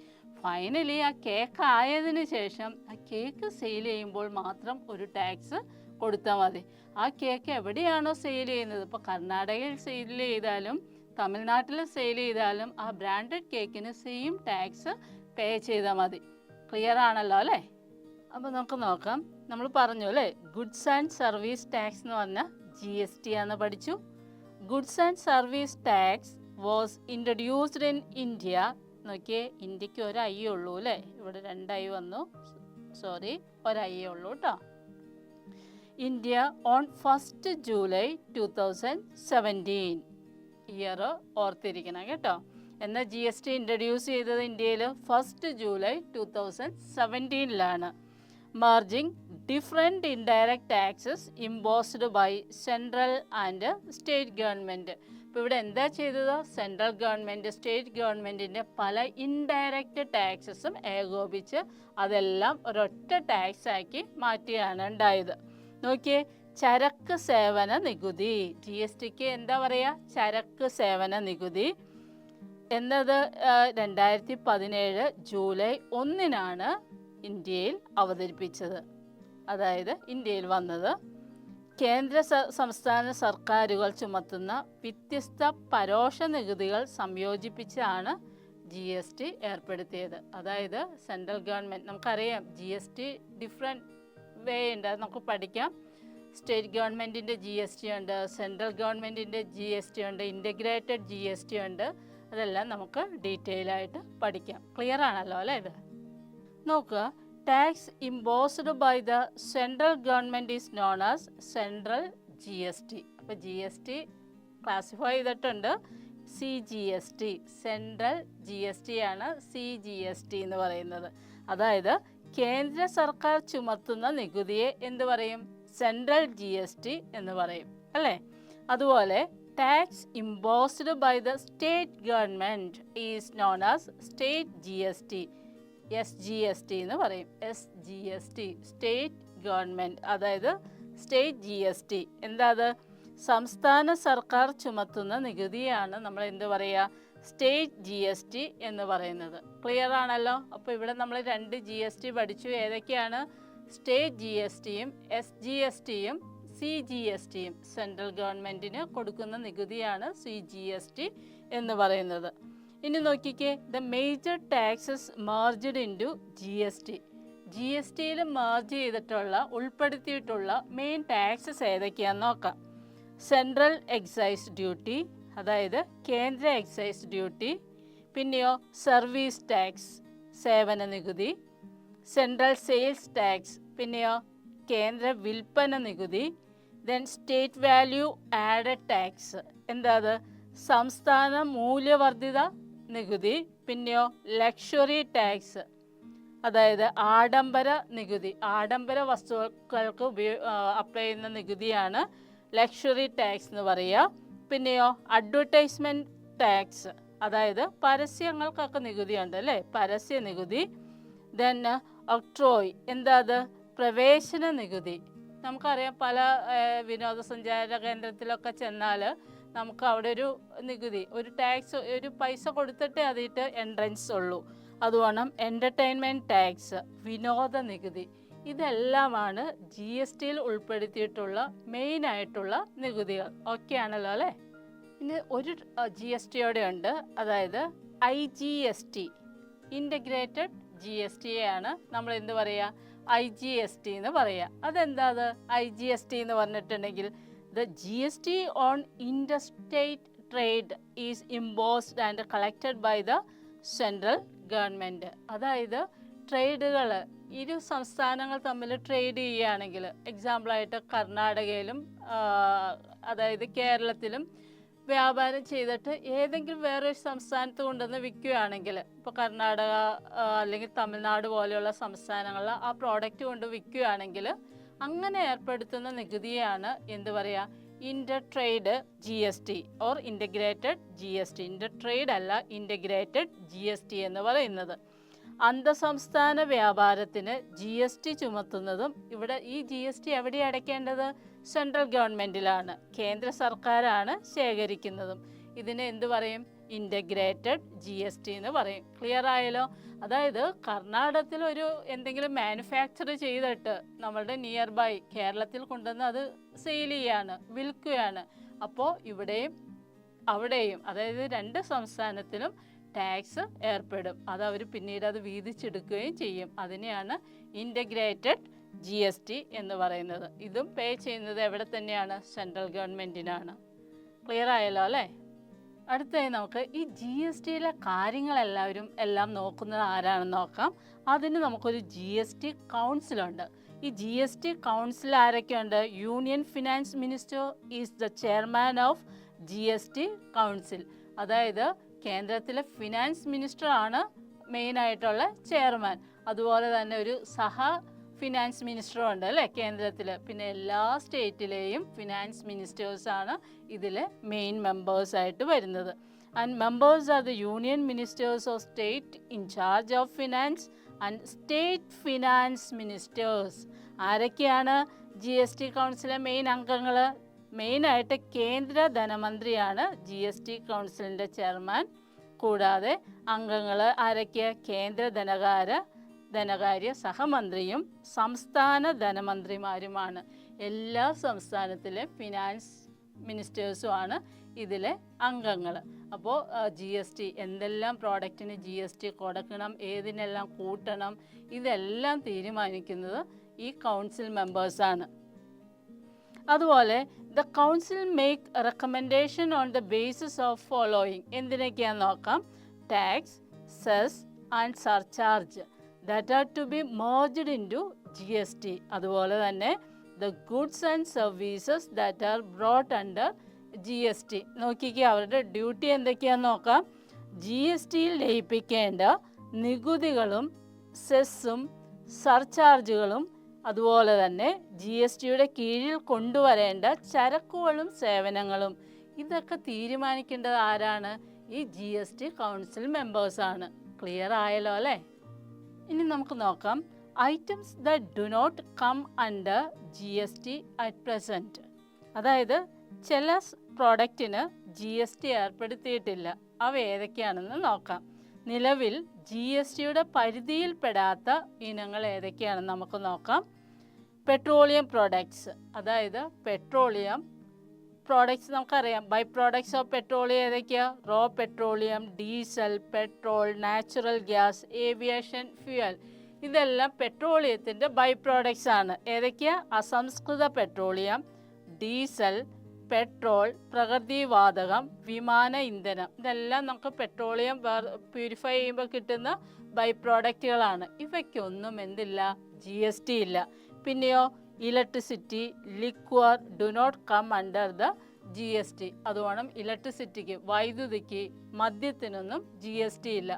Speaker 1: ഫൈനലി ആ കേക്ക് ആയതിനു ശേഷം ആ കേക്ക് സെയിൽ ചെയ്യുമ്പോൾ മാത്രം ഒരു ടാക്സ് കൊടുത്താൽ മതി. ആ കേക്ക് എവിടെയാണോ സെയിൽ ചെയ്യുന്നത്, ഇപ്പോൾ കർണാടകയിൽ സെയിൽ ചെയ്താലും തമിഴ്നാട്ടിൽ സെയിൽ ചെയ്താലും ആ ബ്രാൻഡഡ് കേക്കിന് സെയിം ടാക്സ് പേ ചെയ്താൽ മതി. ക്ലിയർ ആണല്ലോ അല്ലേ? അപ്പോൾ നമുക്ക് നോക്കാം. നമ്മൾ പറഞ്ഞു അല്ലേ, ഗുഡ്സ് ആൻഡ് സർവീസ് ടാക്സ് എന്ന് പറഞ്ഞാൽ GST ആണെന്ന് പഠിച്ചു. Goods and service tax was introduced in India. നോക്കിയേ, ഇന്ത്യക്ക് ഒരു ഐ ഉള്ളൂ അല്ലേ? ഇവിടെ 2 ഐ വന്നു, സോറി, ഒരു ഐ ഉള്ളൂ കേട്ടോ. India on 1st July 2017. Year ഓർത്തിരിക്കണം കേട്ടോ. എന്നാൽ GST ഇൻട്രൊഡ്യൂസ് ചെയ്തത് ഇന്ത്യയിൽ 1st July 2017 merging different indirect taxes imposed by central and state government. ഇപ്പോൾ ഇവിടെ എന്താ ചെയ്തത്? സെൻട്രൽ ഗവൺമെൻറ്, സ്റ്റേറ്റ് ഗവൺമെൻറ്റിൻ്റെ പല ഇൻഡയറക്റ്റ് ടാക്സസും ഏകോപിച്ച് അതെല്ലാം ഒരൊറ്റ ടാക്സ് ആക്കി മാറ്റിയാണ് ഉണ്ടായത്. നോക്കിയേ, ചരക്ക് സേവന നികുതി, GSTക്ക് എന്താ പറയുക? ചരക്ക് സേവന നികുതി എന്നത് 2017 ജൂലൈ 1 ഇന്ത്യയിൽ അവതരിപ്പിച്ചത്. അതായത് ഇന്ത്യയിൽ വന്നത് കേന്ദ്ര സംസ്ഥാന സർക്കാരുകൾ ചുമത്തുന്ന വ്യത്യസ്ത പരോക്ഷ നികുതികൾ സംയോജിപ്പിച്ചാണ് GST ഏർപ്പെടുത്തിയത്. അതായത് സെൻട്രൽ ഗവൺമെൻറ്, നമുക്കറിയാം GST ഡിഫറെൻറ്റ് വേ ഉണ്ട്, അത് നമുക്ക് പഠിക്കാം. സ്റ്റേറ്റ് ഗവൺമെൻറ്റിൻ്റെ GST ഉണ്ട്, സെൻട്രൽ ഗവൺമെൻറ്റിൻ്റെ GST ഉണ്ട്, ഇൻ്റഗ്രേറ്റഡ് GST ഉണ്ട്. അതെല്ലാം നമുക്ക് ഡീറ്റെയിൽ ആയിട്ട് പഠിക്കാം. ക്ലിയർ ആണല്ലോ അല്ലേ? ഇത് നോക്കുക, tax imposed by the central government is known as central GST. അപ്പോൾ GST ക്ലാസിഫൈ ചെയ്തിട്ടുണ്ട്. CGST, സെൻട്രൽ GST ആണ് CGST എന്ന് പറയുന്നത്. അതായത് കേന്ദ്ര സർക്കാർ ചുമത്തുന്ന നികുതിയെ എന്ത് പറയും? സെൻട്രൽ GST എന്ന് പറയും അല്ലേ? അതുപോലെ tax imposed by the state government is known as state GST, SGST എന്ന് പറയും. SGST, സ്റ്റേറ്റ് ഗവൺമെൻറ്, അതായത് സ്റ്റേറ്റ് GST. എന്താ അത്? സംസ്ഥാന സർക്കാർ ചുമത്തുന്ന നികുതിയാണ് നമ്മൾ എന്ത് പറയുക? സ്റ്റേറ്റ് GST എന്ന് പറയുന്നത്. ക്ലിയർ ആണല്ലോ? അപ്പോൾ ഇവിടെ നമ്മൾ 2 GST പഠിച്ചു. ഏതൊക്കെയാണ്? സ്റ്റേറ്റ് ജി എസ് ടിയും SGSTയും CGSTയും സെൻട്രൽ ഗവൺമെൻറ്റിന് കൊടുക്കുന്ന നികുതിയാണ് CGST എന്ന് പറയുന്നത്. ഇനി നോക്കിക്കേ, the major taxes merged into GST. GSTയിൽ മെർജ് ചെയ്തിട്ടുള്ള ഉൾപ്പെടുത്തിയിട്ടുള്ള മെയിൻ ടാക്സസ് ഏതൊക്കെയാണെന്ന് നോക്കാം. സെൻട്രൽ എക്സൈസ് ഡ്യൂട്ടി, അതായത് കേന്ദ്ര എക്സൈസ് ഡ്യൂട്ടി. പിന്നെയോ സർവീസ് ടാക്സ്, സേവന നികുതി. സെൻട്രൽ സെയിൽസ് ടാക്സ്, പിന്നെയോ കേന്ദ്ര വിൽപ്പന നികുതി. Then state value added tax, എന്താ അത്? സംസ്ഥാന മൂല്യവർദ്ധിത നികുതി. പിന്നെയോ ലക്ഷറി ടാക്സ്, അതായത് ആഡംബര നികുതി. ആഡംബര വസ്തുക്കൾക്ക് അപ്ലൈ ചെയ്യുന്ന നികുതിയാണ് ലക്ഷറി ടാക്സ് എന്ന് പറയുക. പിന്നെയോ അഡ്വർടൈസ്മെൻറ്റ് ടാക്സ്, അതായത് പരസ്യങ്ങൾക്കൊക്കെ നികുതിയുണ്ട് അല്ലേ, പരസ്യ നികുതി. ദെൻ ഒക്ട്രോയ്, എന്താ അത്? പ്രവേശന നികുതി. നമുക്കറിയാം പല വിനോദസഞ്ചാര കേന്ദ്രത്തിലൊക്കെ ചെന്നാൽ നമുക്ക് അവിടെ ഒരു നികുതി, ഒരു ടാക്സ്, ഒരു പൈസ കൊടുത്തിട്ടേ അതിട്ട് എൻട്രൻസ് ഉള്ളൂ. അതുകൊണ്ട് എൻ്റർടൈൻമെൻറ്റ് ടാക്സ്, വിനോദ നികുതി. ഇതെല്ലാമാണ് GSTയിൽ ഉൾപ്പെടുത്തിയിട്ടുള്ള മെയിനായിട്ടുള്ള നികുതികൾ. ഓക്കെ ആണല്ലോ അല്ലേ? ഇനി ഒരു GSTയോടെ ഉണ്ട്, അതായത് IGST, ഇൻ്റഗ്രേറ്റഡ് GST ആണ് നമ്മൾ എന്ത് പറയുക? IGST എന്ന് പറയുക. അതെന്താ അത് IGST എന്ന് പറഞ്ഞിട്ടുണ്ടെങ്കിൽ? The GST on interstate trade is imposed and collected by the central government. അതായത് ട്രേഡുകൾ, ഇരു സംസ്ഥാനങ്ങൾ തമ്മിൽ ട്രേഡ് ചെയ്യുകയാണെങ്കിൽ, എക്സാമ്പിളായിട്ട് കർണാടകയിലും അതായത് കേരളത്തിലും വ്യാപാരം ചെയ്തിട്ട് ഏതെങ്കിലും വേറൊരു സംസ്ഥാനത്ത് കൊണ്ടുവന്ന് വിൽക്കുകയാണെങ്കിൽ, ഇപ്പോൾ കർണാടക അല്ലെങ്കിൽ തമിഴ്നാട് പോലെയുള്ള സംസ്ഥാനങ്ങളിൽ ആ പ്രോഡക്റ്റ് കൊണ്ട് വിൽക്കുകയാണെങ്കിൽ അങ്ങനെ ഏർപ്പെടുത്തുന്ന നികുതിയാണ് എന്ത് പറയുക? Inter trade GST or integrated GST. Inter trade അല്ല, ഇൻ്റഗ്രേറ്റഡ് GST എന്ന് പറയുന്നത്. അന്തർസംസ്ഥാന വ്യാപാരത്തിന് GST ചുമത്തുന്നതും ഇവിടെ ഈ GST എവിടെ അടയ്ക്കേണ്ടത്? സെൻട്രൽ ഗവൺമെൻറ്റിലാണ്, കേന്ദ്ര സർക്കാരാണ് ശേഖരിക്കുന്നതും. ഇതിനെ എന്ത് പറയും? ഇൻ്റഗ്രേറ്റഡ് GST എന്ന് പറയും. ക്ലിയർ ആയല്ലോ? അതായത് കർണാടകത്തിൽ ഒരു എന്തെങ്കിലും മാനുഫാക്ചർ ചെയ്തിട്ട് നമ്മളുടെ നിയർ ബൈ കേരളത്തിൽ കൊണ്ടുവന്ന് അത് സെയിൽ ചെയ്യാണ്, വിൽക്കുകയാണ്. അപ്പോൾ ഇവിടെയും അവിടെയും, അതായത് രണ്ട് സംസ്ഥാനത്തിലും ടാക്സ് ഏർപ്പെടും. അത് അവർ പിന്നീട് അത് വീതിച്ചെടുക്കുകയും ചെയ്യും. അതിനെയാണ് ഇൻ്റഗ്രേറ്റഡ് GST എന്ന് പറയുന്നത്. ഇതും പേ ചെയ്യുന്നത് എവിടെ തന്നെയാണ്? സെൻട്രൽ ഗവൺമെൻറ്റിനാണ്. ക്ലിയർ ആയല്ലോ അല്ലേ? അടുത്തതായി നമുക്ക് ഈ GSTയിലെ കാര്യങ്ങളെല്ലാം നോക്കുന്നത് ആരാണെന്ന് നോക്കാം. അതിന് നമുക്കൊരു GST കൗൺസിലുണ്ട്. ഈ GST കൗൺസിൽ ആരൊക്കെയുണ്ട്? Union finance minister is the chairman of GST council. അതായത് കേന്ദ്രത്തിലെ ഫിനാൻസ് മിനിസ്റ്റർ ആണ് മെയിനായിട്ടുള്ള ചെയർമാൻ. അതുപോലെ തന്നെ ഒരു ഫിനാൻസ് മിനിസ്റ്ററും ഉണ്ട് അല്ലേ കേന്ദ്രത്തിൽ. പിന്നെ എല്ലാ സ്റ്റേറ്റിലെയും ഫിനാൻസ് മിനിസ്റ്റേഴ്സാണ് ഇതിലെ മെയിൻ മെമ്പേഴ്സായിട്ട് വരുന്നത്. And members are the union ministers of state in charge of finance and state finance ministers. ആരൊക്കെയാണ് GST കൗൺസിലെ മെയിൻ അംഗങ്ങൾ? മെയിനായിട്ട് കേന്ദ്ര ധനമന്ത്രിയാണ് GST കൗൺസിലിൻ്റെ ചെയർമാൻ. കൂടാതെ അംഗങ്ങൾ ആരൊക്കെയാണ്? കേന്ദ്ര ധനകാര്യ സഹമന്ത്രിയും സംസ്ഥാന ധനമന്ത്രിമാരുമാണ്. എല്ലാ സംസ്ഥാനത്തിലെ ഫിനാൻസ് മിനിസ്റ്റേഴ്സുമാണ് ഇതിലെ അംഗങ്ങൾ. അപ്പോൾ GST, എന്തെല്ലാം പ്രോഡക്റ്റിന് GST കൊടുക്കണം, ഏതിനെല്ലാം കൂട്ടണം, ഇതെല്ലാം തീരുമാനിക്കുന്നത് ഈ കൗൺസിൽ മെമ്പേഴ്സാണ്. അതുപോലെ the council make recommendation on the basis of following. എന്തിനൊക്കെയാണെന്ന് നോക്കാം. Tax, cess and surcharge that are to be merged into GST. അതുപോലെ തന്നെ the goods and services that are brought under GST. നോക്കിക്കേ, അവരുടെ ഡ്യൂട്ടി എന്തൊക്കെയാണെന്ന് നോക്കാം. GSTയിൽ ലയിപ്പിക്കേണ്ട നികുതികളും സെസ്സും സർചാർജുകളും അതുപോലെ തന്നെ GSTയുടെ കീഴിൽ കൊണ്ടുവരേണ്ട ചരക്കുകളും സേവനങ്ങളും, ഇതൊക്കെ തീരുമാനിക്കേണ്ടത് ആരാണ്? ഈ GST കൗൺസിൽ മെമ്പേഴ്സാണ്. ക്ലിയർ ആയല്ലോ അല്ലേ? ഇനി നമുക്ക് നോക്കാം items that do not come under GST at present. അതായത് ചില പ്രോഡക്റ്റിന് GST ഏർപ്പെടുത്തിയിട്ടില്ല. അവ ഏതൊക്കെയാണെന്ന് നോക്കാം. നിലവിൽ GSTയുടെ പരിധിയിൽപ്പെടാത്ത ഇനങ്ങൾ ഏതൊക്കെയാണെന്ന് നമുക്ക് നോക്കാം. പെട്രോളിയം പ്രോഡക്ട്സ്, അതായത് പെട്രോളിയം പ്രോഡക്ട്സ് നമുക്കറിയാം. ബൈ പ്രോഡക്ട്സ് ഓഫ് പെട്രോളിയം ഏതൊക്കെയാണ്? Raw petroleum, diesel, petrol, natural gas, aviation fuel. ഇതെല്ലാം പെട്രോളിയത്തിൻ്റെ ബൈ പ്രോഡക്ട്സ് ആണ്. ഏതൊക്കെയാണ്? അസംസ്കൃത പെട്രോളിയം, ഡീസൽ, പെട്രോൾ, പ്രകൃതിവാതകം, വിമാന ഇന്ധനം. ഇതെല്ലാം നമുക്ക് പെട്രോളിയം പ്യൂരിഫൈ ചെയ്യുമ്പോൾ കിട്ടുന്ന ബൈ പ്രോഡക്റ്റുകളാണ്. ഇവയ്ക്കൊന്നും എന്തില്ല? GST ഇല്ല. പിന്നെയോ electricity, liquor do not come under the GST. അതുകൊണ്ട് ഇലക്ട്രിസിറ്റിക്ക്, വൈദ്യുതിക്ക്, മദ്യത്തിനൊന്നും GST ഇല്ല.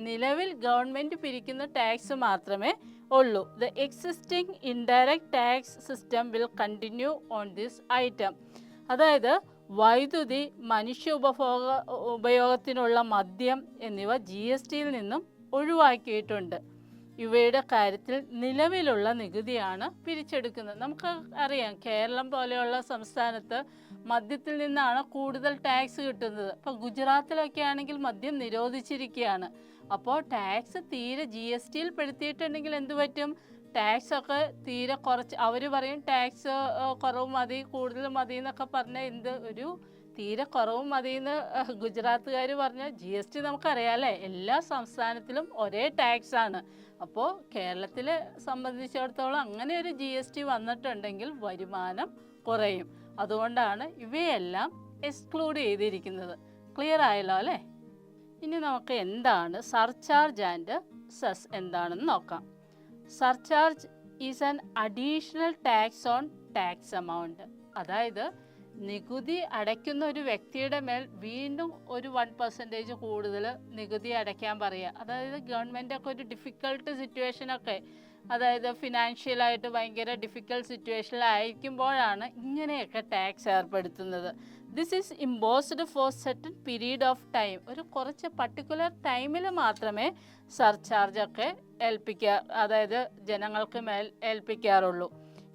Speaker 1: നിലവിൽ ഗവൺമെൻറ് പിരിക്കുന്ന ടാക്സ് മാത്രമേ ഉള്ളൂ. The existing indirect tax system will continue on this item. അതായത് വൈദ്യുതി, മനുഷ്യ ഉപയോഗത്തിനുള്ള മദ്യം എന്നിവ GSTയിൽ നിന്നും ഒഴിവാക്കിയിട്ടുണ്ട്. ഇവയുടെ കാര്യത്തിൽ നിലവിലുള്ള നികുതിയാണ് പിരിച്ചെടുക്കുന്നത്. നമുക്ക് അറിയാം, കേരളം പോലെയുള്ള സംസ്ഥാനത്ത് മദ്യത്തിൽ നിന്നാണ് കൂടുതൽ ടാക്സ് കിട്ടുന്നത്. ഇപ്പോൾ ഗുജറാത്തിലൊക്കെ ആണെങ്കിൽ മദ്യം നിരോധിച്ചിരിക്കുകയാണ്. അപ്പോൾ ടാക്സ് തീരെ GSTയിൽ പെടുത്തിയിട്ടുണ്ടെങ്കിൽ എന്ത് പറ്റും? ടാക്സൊക്കെ തീരെ കുറച്ച്, അവർ പറയും ടാക്സ് കുറവ് മതി, കൂടുതൽ മതി എന്നൊക്കെ പറഞ്ഞാൽ ഒരു തീരെ കുറവ് മതി എന്ന് ഗുജറാത്തുകാർ പറഞ്ഞാൽ GST നമുക്കറിയാം അല്ലേ, എല്ലാ സംസ്ഥാനത്തിലും ഒരേ ടാക്സ് ആണ്. അപ്പോൾ കേരളത്തിലെ സംബന്ധിച്ചിടത്തോളം അങ്ങനെ ഒരു GST വന്നിട്ടുണ്ടെങ്കിൽ വരുമാനം കുറയും. അതുകൊണ്ടാണ് ഇവയെല്ലാം എക്സ്ക്ലൂഡ് ചെയ്തിരിക്കുന്നത്. ക്ലിയർ ആയല്ലോ അല്ലേ? ഇനി നമുക്ക് എന്താണ് സർചാർജ് ആൻഡ് സെസ് എന്താണെന്ന് നോക്കാം. Surcharge is an additional tax on tax amount. അതായത് നികുതി അടയ്ക്കുന്ന ഒരു വ്യക്തിയുടെ മേൽ വീണ്ടും ഒരു 1% കൂടുതൽ നികുതി അടയ്ക്കാൻ പറയുക. അതായത് ഗവൺമെൻറ്റൊക്കെ ഒരു ഡിഫിക്കൽട്ട് സിറ്റുവേഷനൊക്കെ, അതായത് ഫിനാൻഷ്യലായിട്ട് ഭയങ്കര ഡിഫിക്കൽട്ട് സിറ്റുവേഷനിലായിരിക്കുമ്പോഴാണ് ഇങ്ങനെയൊക്കെ ടാക്സ് ഏർപ്പെടുത്തുന്നത്. This is imposed for certain period of time. ഒരു കുറച്ച് പർട്ടിക്കുലർ ടൈമിൽ മാത്രമേ സർചാർജൊക്കെ അതായത് ജനങ്ങൾക്ക് മേൽ ഏൽപ്പിക്കാറുള്ളൂ.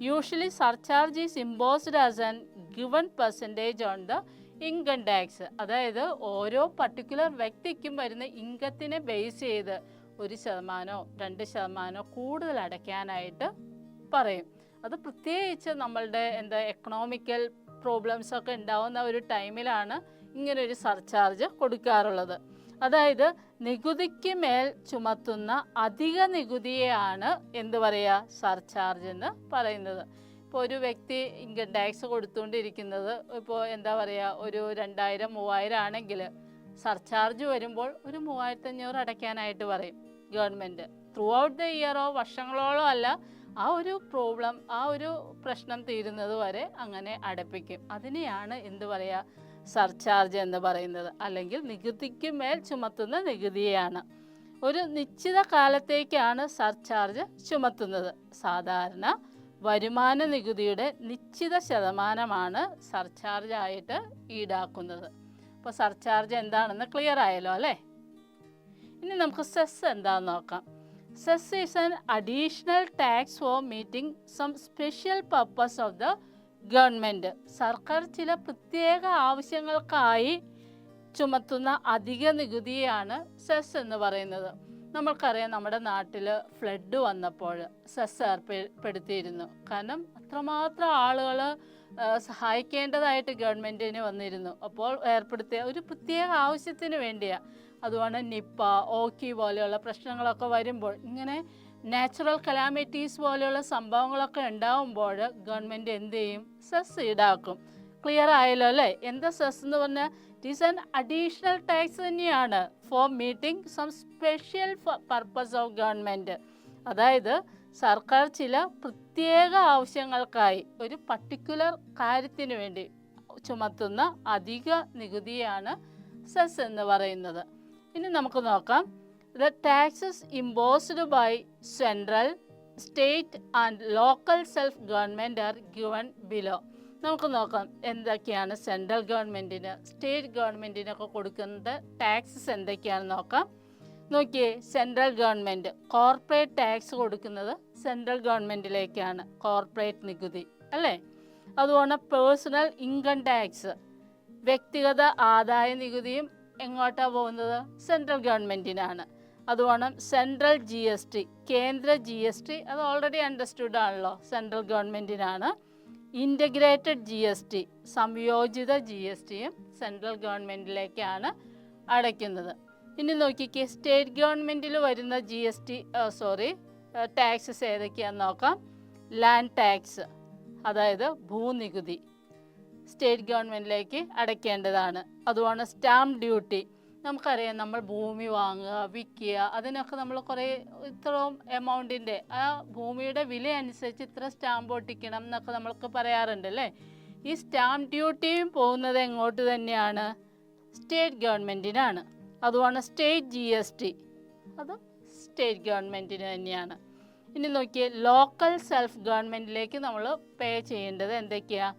Speaker 1: Usually surcharge is imposed as an given percentage on the income tax. അതായത് ഓരോ പർട്ടിക്കുലർ വ്യക്തിക്കും വരുന്ന ഇൻകത്തിനെ ബേസ് ചെയ്ത് 1%, 2% കൂടുതൽ അടയ്ക്കാനായിട്ട് പറയും. അത് പ്രത്യേകിച്ച് നമ്മളുടെ എക്കണോമിക്കൽ പ്രോബ്ലംസൊക്കെ ഉണ്ടാവുന്ന ഒരു ടൈമിലാണ് ഇങ്ങനൊരു സർചാർജ് കൊടുക്കാറുള്ളത്. അതായത് നികുതിക്ക് മേൽ ചുമത്തുന്ന അധിക നികുതിയെയാണ് സർചാർജ് എന്ന് പറയുന്നത്. ഇപ്പോൾ ഒരു വ്യക്തി ഇൻകം ടാക്സ് കൊടുത്തുകൊണ്ടിരിക്കുന്നത് ഇപ്പോൾ ഒരു 2000-3000 ആണെങ്കിൽ സർചാർജ് വരുമ്പോൾ ഒരു 3500 അടയ്ക്കാനായിട്ട് പറയും ഗവൺമെൻറ്. ത്രൂ ഔട്ട് ദ ഇയറോ വർഷങ്ങളോളോ അല്ല, ആ ഒരു പ്രശ്നം തീരുന്നത് വരെ അങ്ങനെ അടപ്പിക്കും. അതിനെയാണ് സർചാർജ് എന്ന് പറയുന്നത്. അല്ലെങ്കിൽ നികുതിക്ക് മേൽ ചുമത്തുന്ന നികുതിയാണ്. ഒരു നിശ്ചിത കാലത്തേക്കാണ് സർചാർജ് ചുമത്തുന്നത്. സാധാരണ വരുമാന നികുതിയുടെ നിശ്ചിത ശതമാനമാണ് സർചാർജ് ആയിട്ട് ഈടാക്കുന്നത്. അപ്പോൾ സർചാർജ് എന്താണെന്ന് ക്ലിയർ ആയല്ലോ അല്ലേ? ഇനി നമുക്ക് സെസ് എന്താണെന്ന് നോക്കാം. Cess is an additional tax for meeting some special purpose of the government. സർക്കാർ ചില പ്രത്യേക ആവശ്യങ്ങൾക്കായി ചുമത്തുന്ന അധിക നികുതിയാണ് സെസ് എന്ന് പറയുന്നത്. നമ്മൾക്കറിയാം, നമ്മുടെ നാട്ടിൽ ഫ്ലഡ് വന്നപ്പോൾ സെസ് ഏർപ്പെടുത്തിയിരുന്നു. കാരണം അത്രമാത്രം ആളുകൾ സഹായിക്കേണ്ടതായിട്ട് ഗവൺമെൻറ്റിന് വന്നിരുന്നു. അപ്പോൾ ഏർപ്പെടുത്തിയ ഒരു പ്രത്യേക ആവശ്യത്തിന് വേണ്ടിയാണ്. അതുകൊണ്ട് നിപ്പ, ഓക്കി പോലെയുള്ള പ്രശ്നങ്ങളൊക്കെ വരുമ്പോൾ, ഇങ്ങനെ നാച്ചുറൽ കലാമിറ്റീസ് പോലെയുള്ള സംഭവങ്ങളൊക്കെ ഉണ്ടാകുമ്പോൾ ഗവൺമെൻറ് എന്ത് ചെയ്യും? സെസ് ഈടാക്കും. ക്ലിയർ ആയല്ലോ അല്ലേ? എന്താ സെസ് എന്ന് പറഞ്ഞാൽ? It is an additional tax തന്നെയാണ് for meeting some special purpose of government. അതായത് സർക്കാർ ചില പ്രത്യേക ആവശ്യങ്ങൾക്കായി ഒരു പർട്ടിക്കുലർ കാര്യത്തിന് വേണ്ടി ചുമത്തുന്ന അധിക നികുതിയാണ് സെസ് എന്ന് പറയുന്നത്. ഇനി നമുക്ക് നോക്കാം. The taxes imposed by central, state and local self-government are given below. നമുക്ക് നോക്കാം എന്തൊക്കെയാണ് സെൻട്രൽ ഗവൺമെൻറ്റിന്, സ്റ്റേറ്റ് ഗവൺമെൻറ്റിനൊക്കെ കൊടുക്കുന്നത് ടാക്സസ് എന്തൊക്കെയാണെന്ന് നോക്കാം. നോക്കിയേ, സെൻട്രൽ ഗവൺമെൻറ് കോർപ്പറേറ്റ് ടാക്സ് കൊടുക്കുന്നത് സെൻട്രൽ ഗവൺമെൻറ്റിലേക്കാണ്, കോർപ്പറേറ്റ് നികുതി അല്ലേ. അതുകൊണ്ട് പേഴ്സണൽ ഇൻകം ടാക്സ്, വ്യക്തിഗത ആദായ നികുതിയും എങ്ങോട്ടാണ് പോകുന്നത്? സെൻട്രൽ ഗവൺമെൻറ്റിനാണ്. അതുപോലെ സെൻട്രൽ ജി എസ് ടി, കേന്ദ്ര ജി എസ് ടി, അത് ഓൾറെഡി അണ്ടർസ്റ്റുഡ് ആണല്ലോ, സെൻട്രൽ ഗവൺമെൻറ്റിനാണ്. ഇൻ്റഗ്രേറ്റഡ് ജി എസ് ടി, സംയോജിത ജി എസ് ടിയും സെൻട്രൽ ഗവൺമെൻറ്റിലേക്കാണ് അടയ്ക്കുന്നത്. ഇനി നോക്കിക്കേ, സ്റ്റേറ്റ് ഗവൺമെൻറ്റിൽ വരുന്ന ജി എസ് ടി ടാക്സസ് ഏതൊക്കെയാണെന്ന് നോക്കാം. ലാൻഡ് ടാക്സ്, അതായത് ഭൂനികുതി സ്റ്റേറ്റ് ഗവൺമെൻറ്റിലേക്ക് അടയ്ക്കേണ്ടതാണ്. അതുപോലെ സ്റ്റാമ്പ് ഡ്യൂട്ടി, നമുക്കറിയാം നമ്മൾ ഭൂമി വാങ്ങുക, വിൽക്കുക, അതിനൊക്കെ നമ്മൾ കുറേ ഇത്രയും എമൗണ്ടിൻ്റെ ആ ഭൂമിയുടെ വില അനുസരിച്ച് ഇത്ര സ്റ്റാമ്പ് ഒട്ടിക്കണം എന്നൊക്കെ നമ്മൾക്ക് പറയാറുണ്ട് അല്ലേ. ഈ സ്റ്റാമ്പ് ഡ്യൂട്ടിയും പോകുന്നത് എങ്ങോട്ട് തന്നെയാണ്? സ്റ്റേറ്റ് ഗവൺമെൻറ്റിനാണ്. അതുപോലെ സ്റ്റേറ്റ് ജി എസ് ടി, അതും സ്റ്റേറ്റ് ഗവൺമെൻറ്റിന് തന്നെയാണ്. ഇനി നോക്കിയേ, ലോക്കൽ സെൽഫ് ഗവൺമെൻറ്റിലേക്ക് നമ്മൾ പേ ചെയ്യേണ്ടത് എന്തൊക്കെയാണ്?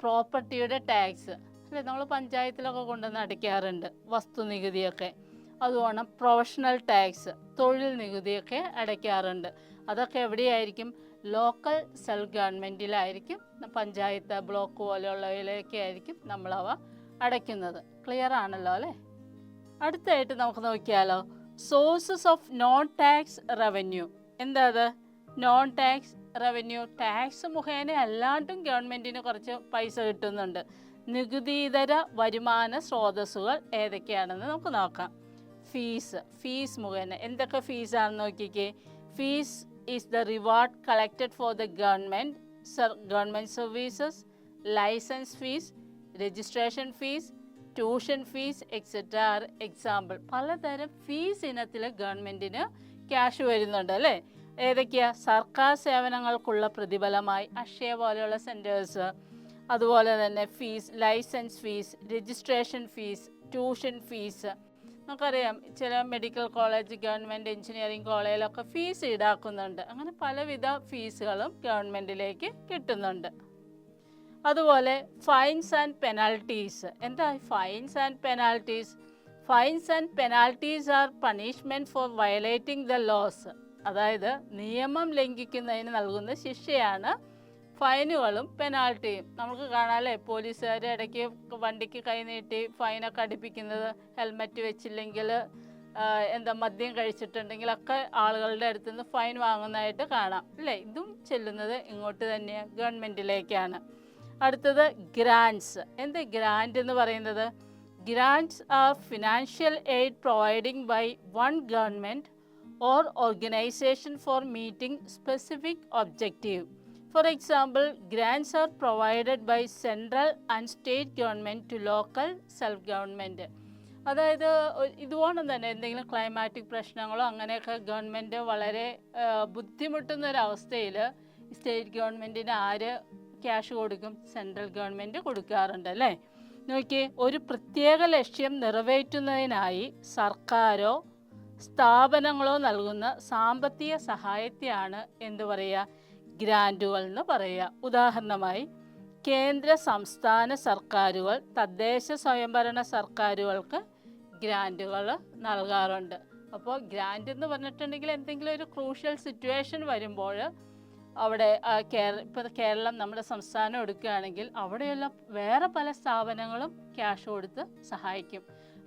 Speaker 1: പ്രോപ്പർട്ടിയുടെ ടാക്സ് അല്ലേ, നമ്മൾ പഞ്ചായത്തിലൊക്കെ കൊണ്ടുവന്ന് അടയ്ക്കാറുണ്ട്, വസ്തുനികുതിയൊക്കെ. അതുപോലെ പ്രൊഫഷണൽ ടാക്സ്, തൊഴിൽ നികുതിയൊക്കെ അടയ്ക്കാറുണ്ട്. അതൊക്കെ എവിടെയായിരിക്കും? ലോക്കൽ സെൽഫ് ഗവൺമെൻറ്റിലായിരിക്കും, പഞ്ചായത്ത്, ബ്ലോക്ക് പോലെയുള്ളവയിലൊക്കെ ആയിരിക്കും നമ്മളവ അടയ്ക്കുന്നത്. ക്ലിയർ ആണല്ലോ അല്ലേ? അടുത്തായിട്ട് നമുക്ക് നോക്കിയാലോ, sources of non tax revenue. എന്താ അത്? നോൺ ടാക്സ് റവന്യൂ, ടാക്സ് മുഖേന അല്ലാണ്ടും ഗവൺമെൻറ്റിന് കുറച്ച് പൈസ കിട്ടുന്നുണ്ട്. നികുതിയിതര വരുമാന സ്രോതസ്സുകൾ ഏതൊക്കെയാണെന്ന് നമുക്ക് നോക്കാം. ഫീസ് മുഖേന എന്തൊക്കെ ഫീസാണെന്ന് നോക്കിക്കേ. Fees is the reward collected for the government services, license fees, registration fees, tuition fees etcetera are example. പലതരം ഫീസ് ഇനത്തിൽ ഗവൺമെൻറ്റിന് ക്യാഷ് വരുന്നുണ്ട് അല്ലേ. ഏതൊക്കെയാ? സർക്കാർ സേവനങ്ങൾക്കുള്ള പ്രതിഫലമായി അക്ഷയ പോലെയുള്ള സെൻറ്റേഴ്സ്, അതുപോലെ തന്നെ fees, license fees, registration fees, tuition fees. നമുക്കറിയാം ചില മെഡിക്കൽ കോളേജ്, ഗവൺമെൻറ് എഞ്ചിനീയറിംഗ് കോളേജിലൊക്കെ ഫീസ് ഈടാക്കുന്നുണ്ട്. അങ്ങനെ പലവിധ ഫീസുകളും ഗവൺമെൻറ്റിലേക്ക് കിട്ടുന്നുണ്ട്. അതുപോലെ ഫൈൻസ് ആൻഡ് പെനാൽറ്റീസ്. എന്താ fines and penalties? Fines and penalties are punishment for violating the laws. അതായത് നിയമം ലംഘിക്കുന്നതിന് നൽകുന്ന ശിക്ഷയാണ് ഫൈനുകളും പെനാൽറ്റിയും. നമുക്ക് കാണാമല്ലേ, പോലീസുകാർ ഇടയ്ക്ക് വണ്ടിക്ക് കൈനീട്ടി ഫൈനൊക്കെ അടിപ്പിക്കുന്നത്, ഹെൽമറ്റ് വെച്ചില്ലെങ്കിൽ, മദ്യം കഴിച്ചിട്ടുണ്ടെങ്കിലൊക്കെ ആളുകളുടെ അടുത്ത് നിന്ന് ഫൈൻ വാങ്ങുന്നതായിട്ട് കാണാം അല്ലേ. ഇതും ചെല്ലുന്നത് ഇങ്ങോട്ട് തന്നെയാണ്, ഗവൺമെൻറ്റിലേക്കാണ്. അടുത്തത് ഗ്രാൻറ്റ്സ്. എന്ത് ഗ്രാൻറ്റ് എന്ന് പറയുന്നത്? Grants are financial aid providing by one government or organization for meeting specific objective. For example, grants are provided by central and state government to local self government. അതായത് ഇതുപോലെ തന്നെ എന്തെങ്കിലും ക്ലൈമാറ്റിക് പ്രശ്നങ്ങളോ അങ്ങനെയൊക്കെ ഗവൺമെൻറ് വളരെ ബുദ്ധിമുട്ടുന്നൊരവസ്ഥയിൽ state ഗവൺമെൻറ്റിന് ആര് cash കൊടുക്കും? സെൻട്രൽ ഗവൺമെൻറ് കൊടുക്കാറുണ്ട് അല്ലേ. നോക്കിയേ, ഒരു പ്രത്യേക ലക്ഷ്യം നിറവേറ്റുന്നതിനായി സർക്കാരോ സ്ഥാപനങ്ങളോ നൽകുന്ന സാമ്പത്തിക സഹായത്തെയാണ് എന്ത് പറയുക? ഗ്രാൻറ്റുകൾ എന്ന് പറയുക. ഉദാഹരണമായി കേന്ദ്ര സംസ്ഥാന സർക്കാരുകൾ തദ്ദേശ സ്വയംഭരണ സർക്കാരുകൾക്ക് ഗ്രാൻറ്റുകൾ നൽകാറുണ്ട്. അപ്പോൾ ഗ്രാൻറ്റ് എന്ന് പറഞ്ഞിട്ടുണ്ടെങ്കിൽ എന്തെങ്കിലും ഒരു ക്രൂഷ്യൽ സിറ്റുവേഷൻ വരുമ്പോൾ അവിടെ ഇപ്പോൾ കേരളം നമ്മുടെ സംസ്ഥാനം എടുക്കുകയാണെങ്കിൽ അവിടെയുള്ള വേറെ പല സ്ഥാപനങ്ങളും ക്യാഷ് കൊടുത്ത് സഹായിക്കും,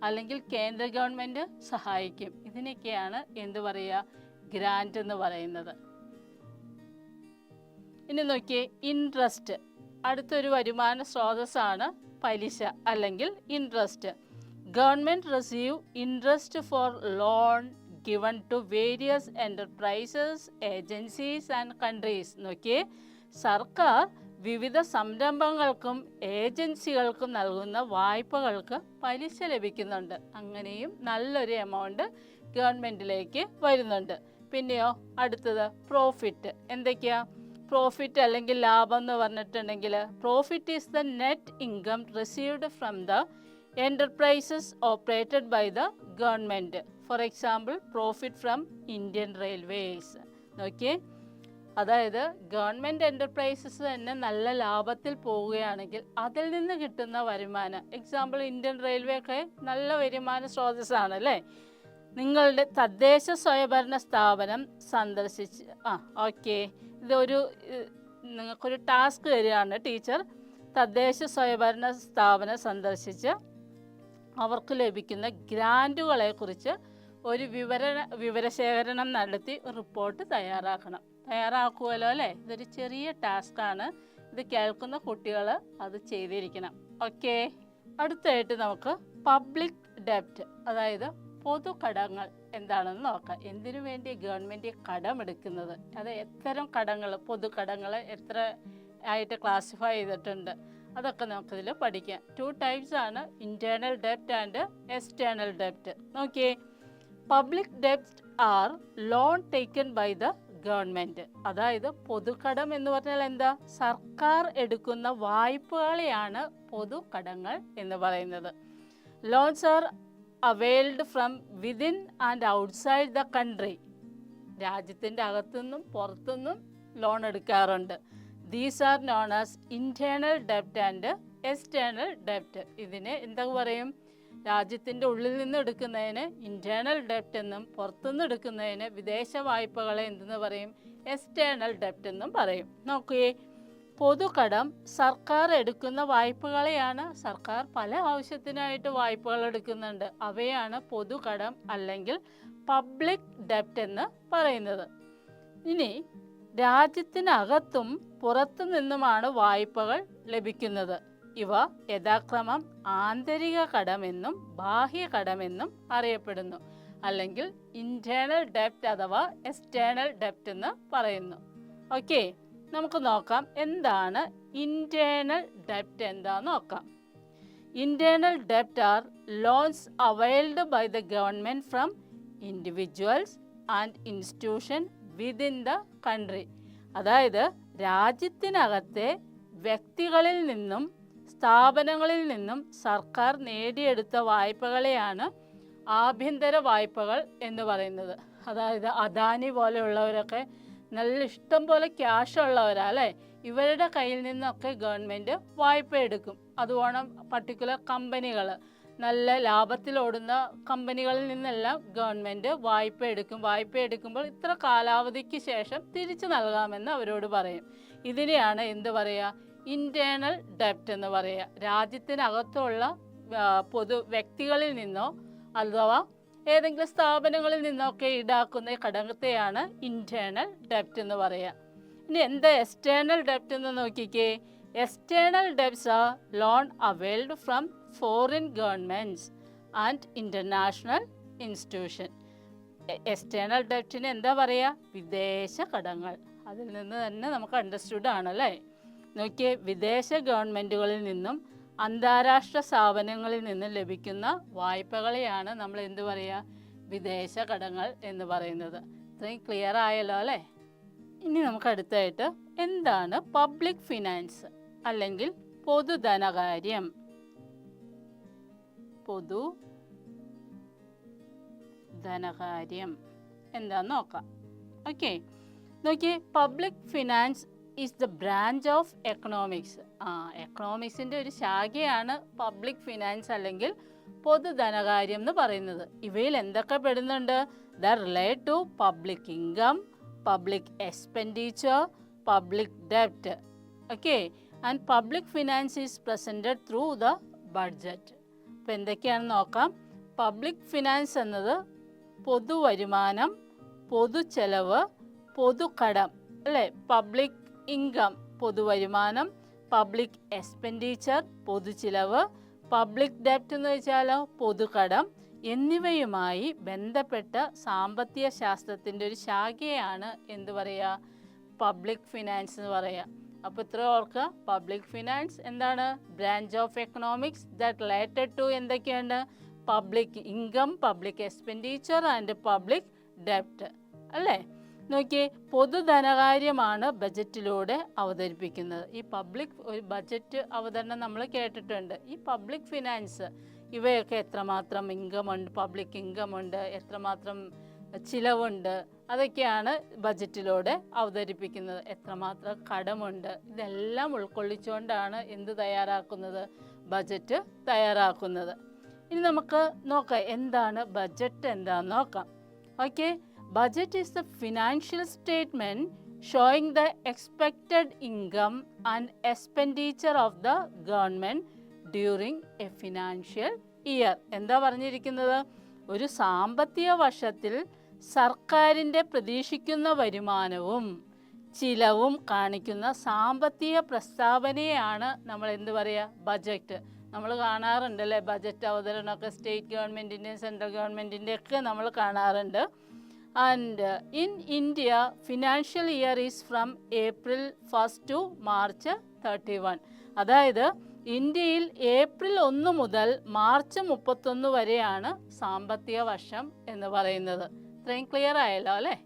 Speaker 1: അല്ലെങ്കിൽ കേന്ദ്ര ഗവൺമെൻറ് സഹായിക്കും. ഇതിനൊക്കെയാണ് എന്ത് പറയുക? ഗ്രാൻറ്റ് എന്ന് പറയുന്നത്. ഇനി നോക്കിയേ, ഇൻട്രസ്റ്റ്. അടുത്തൊരു വരുമാന സ്രോതസ്സാണ് പലിശ അല്ലെങ്കിൽ interest. Government receive interest four loan given to various enterprises, agencies and countries. നോക്കിയേ, സർക്കാർ വിവിധ സംരംഭങ്ങൾക്കും ഏജൻസികൾക്കും നൽകുന്ന വായ്പകൾക്ക് പലിശ ലഭിക്കുന്നുണ്ട്. അങ്ങനെയും നല്ലൊരു എമൗണ്ട് ഗവൺമെൻറ്റിലേക്ക് വരുന്നുണ്ട്. പിന്നെയോ അടുത്തത് പ്രോഫിറ്റ്. എന്തൊക്കെയാ പ്രോഫിറ്റ് അല്ലെങ്കിൽ ലാഭം എന്ന് പറഞ്ഞിട്ടുണ്ടെങ്കിൽ? Profit is the net income received from the enterprises operated by the government. For example profit from Indian railways. നോക്കിയേ, അതായത് ഗവൺമെൻറ് എൻ്റർപ്രൈസസ് തന്നെ നല്ല ലാഭത്തിൽ പോവുകയാണെങ്കിൽ അതിൽ നിന്ന് കിട്ടുന്ന വരുമാനം, എക്സാമ്പിൾ ഇന്ത്യൻ റെയിൽവേ ഒക്കെ നല്ല വരുമാന സ്രോതസ്സാണ് അല്ലേ. നിങ്ങളുടെ തദ്ദേശ സ്വയംഭരണ സ്ഥാപനം സന്ദർശിച്ച് നിങ്ങൾക്കൊരു ടാസ്ക് തരികയാണ് ടീച്ചർ. തദ്ദേശ സ്വയംഭരണ സ്ഥാപനം സന്ദർശിച്ച് അവർക്ക് ലഭിക്കുന്ന ഗ്രാൻറ്റുകളെക്കുറിച്ച് ഒരു വിവരശേഖരണം നടത്തി റിപ്പോർട്ട് തയ്യാറാക്കുമല്ലോ അല്ലേ? ഇതൊരു ചെറിയ ടാസ്ക്കാണ്. ഇത് കേൾക്കുന്ന കുട്ടികൾ അത് ചെയ്തിരിക്കണം. ഓക്കെ, അടുത്തായിട്ട് നമുക്ക് പബ്ലിക് ഡെപ്റ്റ്, അതായത് പൊതുകടങ്ങൾ എന്താണെന്ന് നോക്കാം. എന്തിനു വേണ്ടി ഗവൺമെൻറ് കടമെടുക്കുന്നത്, അത് എത്തരം കടങ്ങൾ, പൊതുകടങ്ങൾ എത്ര ആയിട്ട് ക്ലാസിഫൈ ചെയ്തിട്ടുണ്ട്, അതൊക്കെ നമുക്കിതിൽ പഠിക്കാം. 2 ടൈപ്സ് ആണ്, ഇൻറ്റേർണൽ ഡെപ്റ്റ് ആൻഡ് എക്സ്റ്റേണൽ ഡെപ്റ്റ്. നോക്കിയേ, public ഡെപ്റ്റ് R loan taken by the government. അതായത് പൊതുകടം എന്ന് പറഞ്ഞാൽ എന്താ? സർക്കാർ എടുക്കുന്ന വായ്പകളെയാണ് പൊതുകടങ്ങൾ എന്ന് പറയുന്നത്. Loans are availed from within and outside the country. രാജ്യത്തിൻ്റെ അകത്തുനിന്നും പുറത്തുനിന്നും ലോൺ എടുക്കാറുണ്ട്. These are known as internal ഡെപ്റ്റ് and external ഡെപ്റ്റ്. ഇതിനെ എന്താ പറയും? രാജ്യത്തിൻ്റെ ഉള്ളിൽ നിന്ന് എടുക്കുന്നതിന് ഇൻറ്റേർണൽ ഡെപ്റ്റ് എന്നും പുറത്തുനിന്ന് എടുക്കുന്നതിന് വിദേശ വായ്പകളെ എന്തെന്ന് പറയും? എക്സ്റ്റേണൽ ഡെപ്റ്റ് എന്നും പറയും. നോക്കുകയെ, പൊതുകടം സർക്കാർ എടുക്കുന്ന വായ്പകളെയാണ്. സർക്കാർ പല ആവശ്യത്തിനായിട്ട് വായ്പകൾ എടുക്കുന്നുണ്ട്. അവയാണ് പൊതുകടം അല്ലെങ്കിൽ പബ്ലിക് ഡെപ്റ്റ് എന്ന് പറയുന്നത്. ഇനി രാജ്യത്തിനകത്തും പുറത്തു നിന്നുമാണ് വായ്പകൾ ലഭിക്കുന്നത്. ഇവ യഥാക്രമം ആന്തരിക കടമെന്നും ബാഹ്യ കടമെന്നും അറിയപ്പെടുന്നു, അല്ലെങ്കിൽ ഇൻറ്റേർണൽ ഡെപ്റ്റ് അഥവാ എക്സ്റ്റേണൽ ഡെപ്റ്റ് എന്ന് പറയുന്നു. ഓക്കെ, നമുക്ക് നോക്കാം എന്താണ് ഇൻറ്റേർണൽ ഡെപ്റ്റ് എന്താന്ന് നോക്കാം. ഇൻറ്റേർണൽ ഡെപ്റ്റ് are loans availed by the government from individuals and institution within the country. അതായത് രാജ്യത്തിനകത്തെ വ്യക്തികളിൽ നിന്നും സ്ഥാപനങ്ങളിൽ നിന്നും സർക്കാർ നേടിയെടുത്ത വായ്പകളെയാണ് ആഭ്യന്തര വായ്പകൾ എന്ന് പറയുന്നത്. അതായത് അദാനി പോലെയുള്ളവരൊക്കെ നല്ല ഇഷ്ടം പോലെ ക്യാഷ് ഉള്ളവരാ അല്ലേ? ഇവരുടെ കയ്യിൽ നിന്നൊക്കെ ഗവൺമെൻറ് വായ്പ എടുക്കും. അതുപോലെ പർട്ടിക്കുലർ കമ്പനികൾ, നല്ല ലാഭത്തിലോടുന്ന കമ്പനികളിൽ നിന്നെല്ലാം ഗവൺമെൻറ് വായ്പ എടുക്കും. വായ്പ എടുക്കുമ്പോൾ ഇത്ര കാലാവധിക്ക് ശേഷം തിരിച്ചു നൽകാമെന്ന് അവരോട് പറയും. ഇതിനെയാണ് എന്ത് പറയുക? ഇൻറ്റേർണൽ ഡെപ്റ്റ് എന്ന് പറയുക. രാജ്യത്തിനകത്തുള്ള പൊതു വ്യക്തികളിൽ നിന്നോ അഥവാ ഏതെങ്കിലും സ്ഥാപനങ്ങളിൽ നിന്നൊക്കെ ഈടാക്കുന്ന കടത്തെയാണ് ഇൻറ്റേർണൽ ഡെപ്റ്റ് എന്ന് പറയുക. ഇനി എന്താ എക്സ്റ്റേണൽ ഡെപ്റ്റ് എന്ന് നോക്കിക്കേ. External debts are loan availed from foreign governments and international institution. External ഡെപ്റ്റിന് എന്താ പറയുക? വിദേശ കടങ്ങൾ. അതിൽ നിന്ന് തന്നെ നമുക്ക് അണ്ടർസ്റ്റുഡ് ആണല്ലേ. നോക്കിയേ, വിദേശ ഗവൺമെൻറ്റുകളിൽ നിന്നും അന്താരാഷ്ട്ര സ്ഥാപനങ്ങളിൽ നിന്നും ലഭിക്കുന്ന വായ്പകളെയാണ് നമ്മൾ എന്ത് പറയുക? വിദേശ കടങ്ങൾ എന്ന് പറയുന്നത്. ഇത്രയും ക്ലിയർ ആയല്ലോ അല്ലേ? ഇനി നമുക്ക് അടുത്തായിട്ട് എന്താണ് പബ്ലിക് ഫിനാൻസ് അല്ലെങ്കിൽ പൊതുധനകാര്യം? പൊതുധനകാര്യം എന്താന്ന് നോക്കാം. ഓക്കെ, നോക്കിയേ, public finance is the branch of economics. എക്കണോമിക്സിൻ്റെ ഒരു ശാഖയാണ് പബ്ലിക് ഫിനാൻസ് അല്ലെങ്കിൽ പൊതുധനകാര്യം എന്ന് പറയുന്നത്. ഇവയിൽ എന്തൊക്കെ പെടുന്നുണ്ട്? The relate to public income, public expenditure, public ഡെപ്റ്റ്. Okay, and public finance is presented through the budget. അപ്പോൾ എന്തൊക്കെയാണെന്ന് നോക്കാം. പബ്ലിക് ഫിനാൻസ് എന്നത് പൊതുവരുമാനം, പൊതുചെലവ്, പൊതുകടം അല്ലേ? പബ്ലിക് ഇൻകം പൊതുവരുമാനം, പബ്ലിക് എക്സ്പെൻഡിച്ചർ പൊതുചിലവ്, പബ്ലിക് ഡെപ്റ്റ് എന്ന് വെച്ചാലോ പൊതുകടം എന്നിവയുമായി ബന്ധപ്പെട്ട സാമ്പത്തിക ശാസ്ത്രത്തിൻ്റെ ഒരു ശാഖയാണ് എന്ത് പറയുക? പബ്ലിക് ഫിനാൻസ് എന്ന് പറയുക. അപ്പോൾ ഇത്ര ഓർക്കുക, പബ്ലിക് ഫിനാൻസ് എന്താണ്? Branch of economics that related to എന്തൊക്കെയാണ്? Public income, public expenditure and public ഡെപ്റ്റ് അല്ലേ? നോക്കിയേ, പൊതുധനകാര്യമാണ് ബജറ്റിലൂടെ അവതരിപ്പിക്കുന്നത്. ഈ പബ്ലിക് ഒരു ബജറ്റ് അവതരണം നമ്മൾ കേട്ടിട്ടുണ്ട്. ഈ പബ്ലിക് ഫിനാൻസ് ഇവയൊക്കെ എത്രമാത്രം ഇൻകമുണ്ട്, പബ്ലിക് ഇൻകമുണ്ട്, എത്രമാത്രം ചിലവുണ്ട്, അതൊക്കെയാണ് ബജറ്റിലൂടെ അവതരിപ്പിക്കുന്നത്. എത്രമാത്രം കടമുണ്ട്, ഇതെല്ലാം ഉൾക്കൊള്ളിച്ചുകൊണ്ടാണ് എന്ത് തയ്യാറാക്കുന്നത്? ബജറ്റ് തയ്യാറാക്കുന്നത്. ഇനി നമുക്ക് നോക്കാം എന്താണ് ബജറ്റ് എന്താണെന്ന് നോക്കാം. Okay, budget is the financial statement showing the expected income and expenditure of the government during a financial year. എന്താ പറഞ്ഞിരിക്കുന്നത്? ഒരു സാമ്പത്തിക വർഷത്തിൽ സർക്കാരിൻ്റെ പ്രതീക്ഷിക്കുന്ന വരുമാനവും ചിലവും കാണിക്കുന്ന സാമ്പത്തിക പ്രസ്താവനയാണ് നമ്മൾ എന്ത് പറയുക, ബജറ്റ്. നമ്മൾ കാണാറുണ്ടല്ലേ ബജറ്റ് അവതരണമൊക്കെ, സ്റ്റേറ്റ് ഗവൺമെൻറ്റിൻ്റെയും സെൻട്രൽ ഗവൺമെൻറ്റിൻ്റെ ഒക്കെ നമ്മൾ കാണാറുണ്ട്. And in India financial year is from April 1 to March 31. അതായത് ഇന്ത്യയിൽ ഏപ്രിൽ 1 മുതൽ മാർച്ച് 31 വരെയാണ് സാമ്പത്തിക വർഷം എന്ന് പറയുന്നത്. ഇത്രയും ക്ലിയർ ആയല്ലോ അല്ലേ?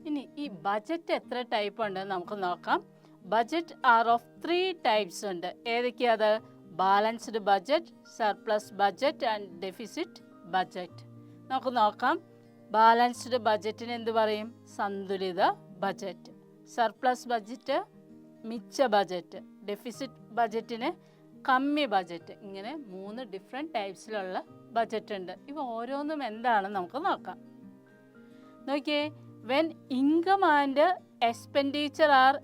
Speaker 1: ഇനി ഈ ബജറ്റ് എത്ര ടൈപ്പ് ഉണ്ടെന്ന് നമുക്ക് നോക്കാം. ബജറ്റ് ആർ ഓഫ് 3 ടൈപ്സ് ഉണ്ട്. ഏതൊക്കെയത്? Balanced budget, surplus budget and deficit budget. നമുക്ക് നോക്കാം. ബാലൻസ്ഡ് ബജറ്റിന് എന്ത് പറയും? സന്തുലിത ബജറ്റ്. സർപ്ലസ് ബജറ്റ് മിച്ച ബജറ്റ്. ഡെഫിസിറ്റ് ബജറ്റിന് കമ്മി ബജറ്റ്. ഇങ്ങനെ 3 ഡിഫറെൻറ്റ് ടൈപ്സിലുള്ള ബജറ്റ് ഉണ്ട്. ഇവ ഓരോന്നും എന്താണെന്ന് നമുക്ക് നോക്കാം. നോക്കിയേ, when income and expenditure are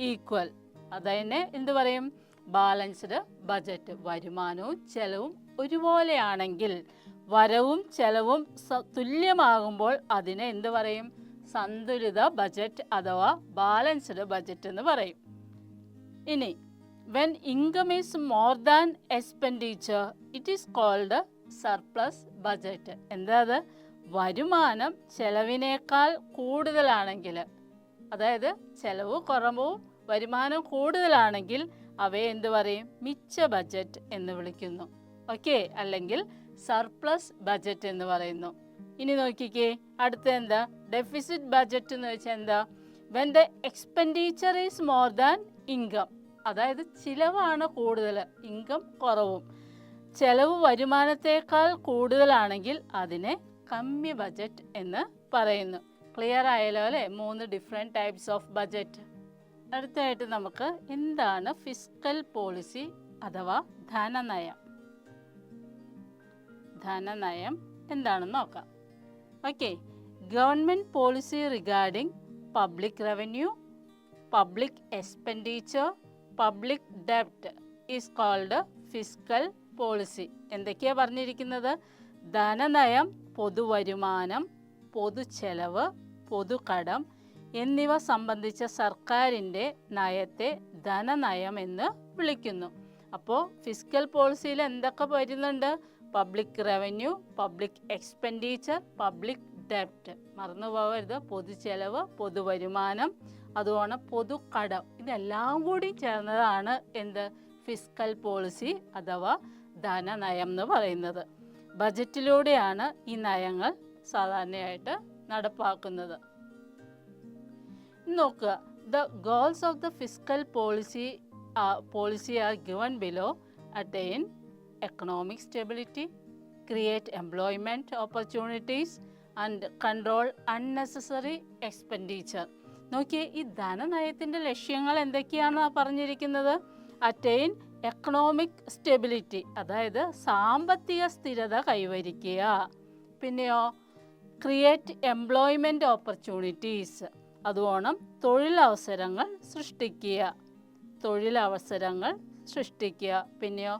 Speaker 1: equal, അതതിനെ എന്ത് പറയും? Balanced budget. വരുമാനവും ചെലവും ഒരുപോലെയാണെങ്കിൽ, വരവും ചെലവും തുല്യമാകുമ്പോൾ അതിനെ എന്ത് പറയും? സന്തുലിത ബജറ്റ് അഥവാ ബാലൻസ്ഡ് ബജറ്റ് എന്ന് പറയും. ഇനി when income is more than expenditure it is called surplus budget. എന്താ അത്? വരുമാനം ചെലവിനേക്കാൾ കൂടുതലാണെങ്കിൽ, അതായത് ചെലവ് കുറവും വരുമാനം കൂടുതലാണെങ്കിൽ അവയെ എന്ത് പറയും? മിച്ച ബജറ്റ് എന്ന് വിളിക്കുന്നു. ഓക്കെ, അല്ലെങ്കിൽ സർപ്ലസ് ബജറ്റ് എന്ന് പറയുന്നു. ഇനി നോക്കിക്കേ, അടുത്ത എന്താ? ഡെഫിസിറ്റ് ബജറ്റ് എന്ന് വെച്ചാൽ എന്താ? When the expenditure is more than income, അതായത് ചിലവാണ് കൂടുതൽ, ഇൻകം കുറവും, ചെലവ് വരുമാനത്തേക്കാൾ കൂടുതലാണെങ്കിൽ അതിനെ കമ്മി ബജറ്റ് എന്ന് പറയുന്നു. ക്ലിയർ ആയല്ലോ അല്ലേ? 3 ഡിഫറെൻറ്റ് ടൈപ്സ് ഓഫ് ബജറ്റ്. അടുത്തായിട്ട് നമുക്ക് എന്താണ് ഫിസ്ക്കൽ പോളിസി അഥവാ ധനനയം. ധനനയം എന്താണെന്ന് നോക്കാം. Okay, government policy regarding public revenue, public expenditure, public ഡെപ്റ്റ് ഈസ് കോൾഡ് ഫിസ്ക്കൽ പോളിസി. എന്തൊക്കെയാണ് പറഞ്ഞിരിക്കുന്നത്? ധനനയം പൊതുവരുമാനം, പൊതുചെലവ്, പൊതുകടം എന്നിവ സംബന്ധിച്ച സർക്കാരിൻ്റെ നയത്തെ ധനനയം എന്ന് വിളിക്കുന്നു. അപ്പോൾ ഫിസ്ക്കൽ പോളിസിയിൽ എന്തൊക്കെ വരുന്നുണ്ട്? Public revenue, public expenditure, public ഡെപ്റ്റ്. മറന്നു പോകരുത്. പൊതുചെലവ്, പൊതുവരുമാനം, അതുപോലെ പൊതുകടം, ഇതെല്ലാം കൂടി ചേർന്നതാണ് എന്ത്? ഫിസ്ക്കൽ പോളിസി അഥവാ ധനനയം എന്ന് പറയുന്നത്. ബജറ്റിലൂടെയാണ് ഈ നയങ്ങൾ സാധാരണയായിട്ട് നടപ്പാക്കുന്നത്. നോക്കുക, the goals of the fiscal policy are given below. Attain economic stability, create employment opportunities and control unnecessary expenditure. നോക്കിയേ, ഈ ധനനയത്തിൻ്റെ ലക്ഷ്യങ്ങൾ എന്തൊക്കെയാണെന്ന് പറഞ്ഞിരിക്കുന്നത്? അറ്റൈൻ എക്കണോമിക് സ്റ്റെബിലിറ്റി, അതായത് സാമ്പത്തിക സ്ഥിരത കൈവരിക്കുക. പിന്നെയോ ക്രിയേറ്റ് എംപ്ലോയ്മെൻറ്റ് ഓപ്പർച്യൂണിറ്റീസ്, അതുപോണം തൊഴിലവസരങ്ങൾ സൃഷ്ടിക്കുക. പിന്നെയോ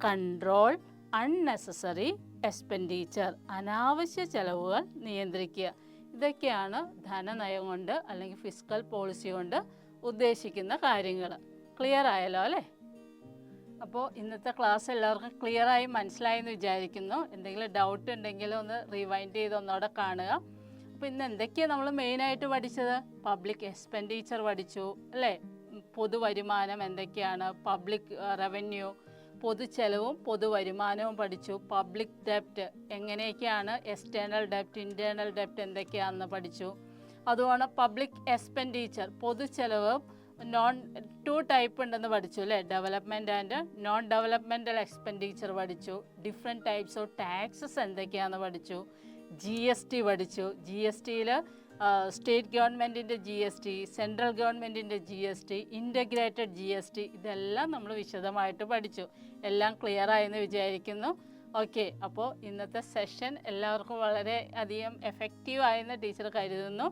Speaker 1: കൺട്രോൾ അൺനെസസറി എക്സ്പെൻഡിച്ചർ, അനാവശ്യ ചെലവുകൾ നിയന്ത്രിക്കുക. ഇതൊക്കെയാണ് ധനനയം കൊണ്ട് അല്ലെങ്കിൽ ഫിസ്ക്കൽ പോളിസി കൊണ്ട് ഉദ്ദേശിക്കുന്ന കാര്യങ്ങൾ. ക്ലിയർ ആയല്ലോ അല്ലേ? അപ്പോൾ ഇന്നത്തെ ക്ലാസ് എല്ലാവർക്കും ക്ലിയറായി മനസ്സിലായെന്ന് വിചാരിക്കുന്നു. എന്തെങ്കിലും ഡൗട്ട് ഉണ്ടെങ്കിൽ ഒന്ന് റിവൈൻഡ് ചെയ്ത് ഒന്നുകൂടെ കാണുക. അപ്പോൾ ഇന്ന് എന്തൊക്കെയാണ് നമ്മൾ മെയിനായിട്ട് പഠിച്ചത്? പബ്ലിക് എക്സ്പെൻഡിച്ചർ പഠിച്ചു അല്ലേ? പൊതുവരുമാനം എന്തൊക്കെയാണ്, പബ്ലിക് റവന്യൂ, പൊതുചെലവും പൊതുവരുമാനവും പഠിച്ചു. പബ്ലിക് ഡെപ്റ്റ് എങ്ങനെയൊക്കെയാണ്, എക്സ്റ്റേണൽ ഡെപ്റ്റ്, ഇൻറ്റേർണൽ ഡെപ്റ്റ് എന്തൊക്കെയാണെന്ന് പഠിച്ചു. അതുപോലെ പബ്ലിക് എക്സ്പെൻഡിച്ചർ, പൊതുചെലവ് 2 ടൈപ്പ് ഉണ്ടെന്ന് പഠിച്ചു അല്ലേ? Development and non developmental expenditure പഠിച്ചു. ഡിഫറെൻറ്റ് ടൈപ്സ് ഓഫ് ടാക്സസ് എന്തൊക്കെയാണെന്ന് പഠിച്ചു. GST പഠിച്ചു. GSTയിൽ സ്റ്റേറ്റ് ഗവൺമെൻറ്റിൻ്റെ GST, സെൻട്രൽ ഗവൺമെൻറ്റിൻ്റെ GST, ഇൻ്റഗ്രേറ്റഡ് GST, ഇതെല്ലാം നമ്മൾ വിശദമായിട്ട് പഠിച്ചു. എല്ലാം ക്ലിയർ ആയെന്ന് വിചാരിക്കുന്നു. ഓക്കെ, അപ്പോൾ ഇന്നത്തെ സെഷൻ എല്ലാവർക്കും വളരെ അധികം എഫക്റ്റീവായെന്ന് ടീച്ചർ കരുതുന്നു.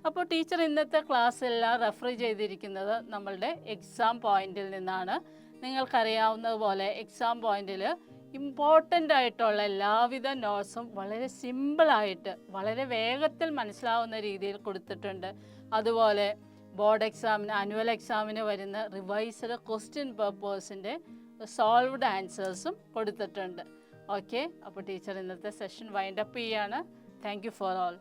Speaker 1: അപ്പോൾ ടീച്ചർ ഇന്നത്തെ ക്ലാസ് എല്ലാം റെഫർ ചെയ്തിരിക്കുന്നത് നമ്മളുടെ എക്സാം പോയിന്റിൽ നിന്നാണ്. നിങ്ങൾക്കറിയാവുന്നതുപോലെ എക്സാം പോയിന്റിൽ ഇമ്പോർട്ടൻ്റ് ആയിട്ടുള്ള എല്ലാവിധ നോട്ട്സും വളരെ സിമ്പിളായിട്ട് വളരെ വേഗത്തിൽ മനസ്സിലാവുന്ന രീതിയിൽ കൊടുത്തിട്ടുണ്ട്. അതുപോലെ ബോർഡ് എക്സാമിന് ആനുവൽ എക്സാമിന് വരുന്ന റിവൈസ്ഡ് ക്വസ്റ്റ്യൻ പേപ്പേഴ്സിൻ്റെ സോൾവ്ഡ് ആൻസേഴ്സും കൊടുത്തിട്ടുണ്ട്. ഓക്കെ, അപ്പോൾ ടീച്ചർ ഇന്നത്തെ സെഷൻ വൈൻഡപ്പ് ചെയ്യാണ്. Thank you for all.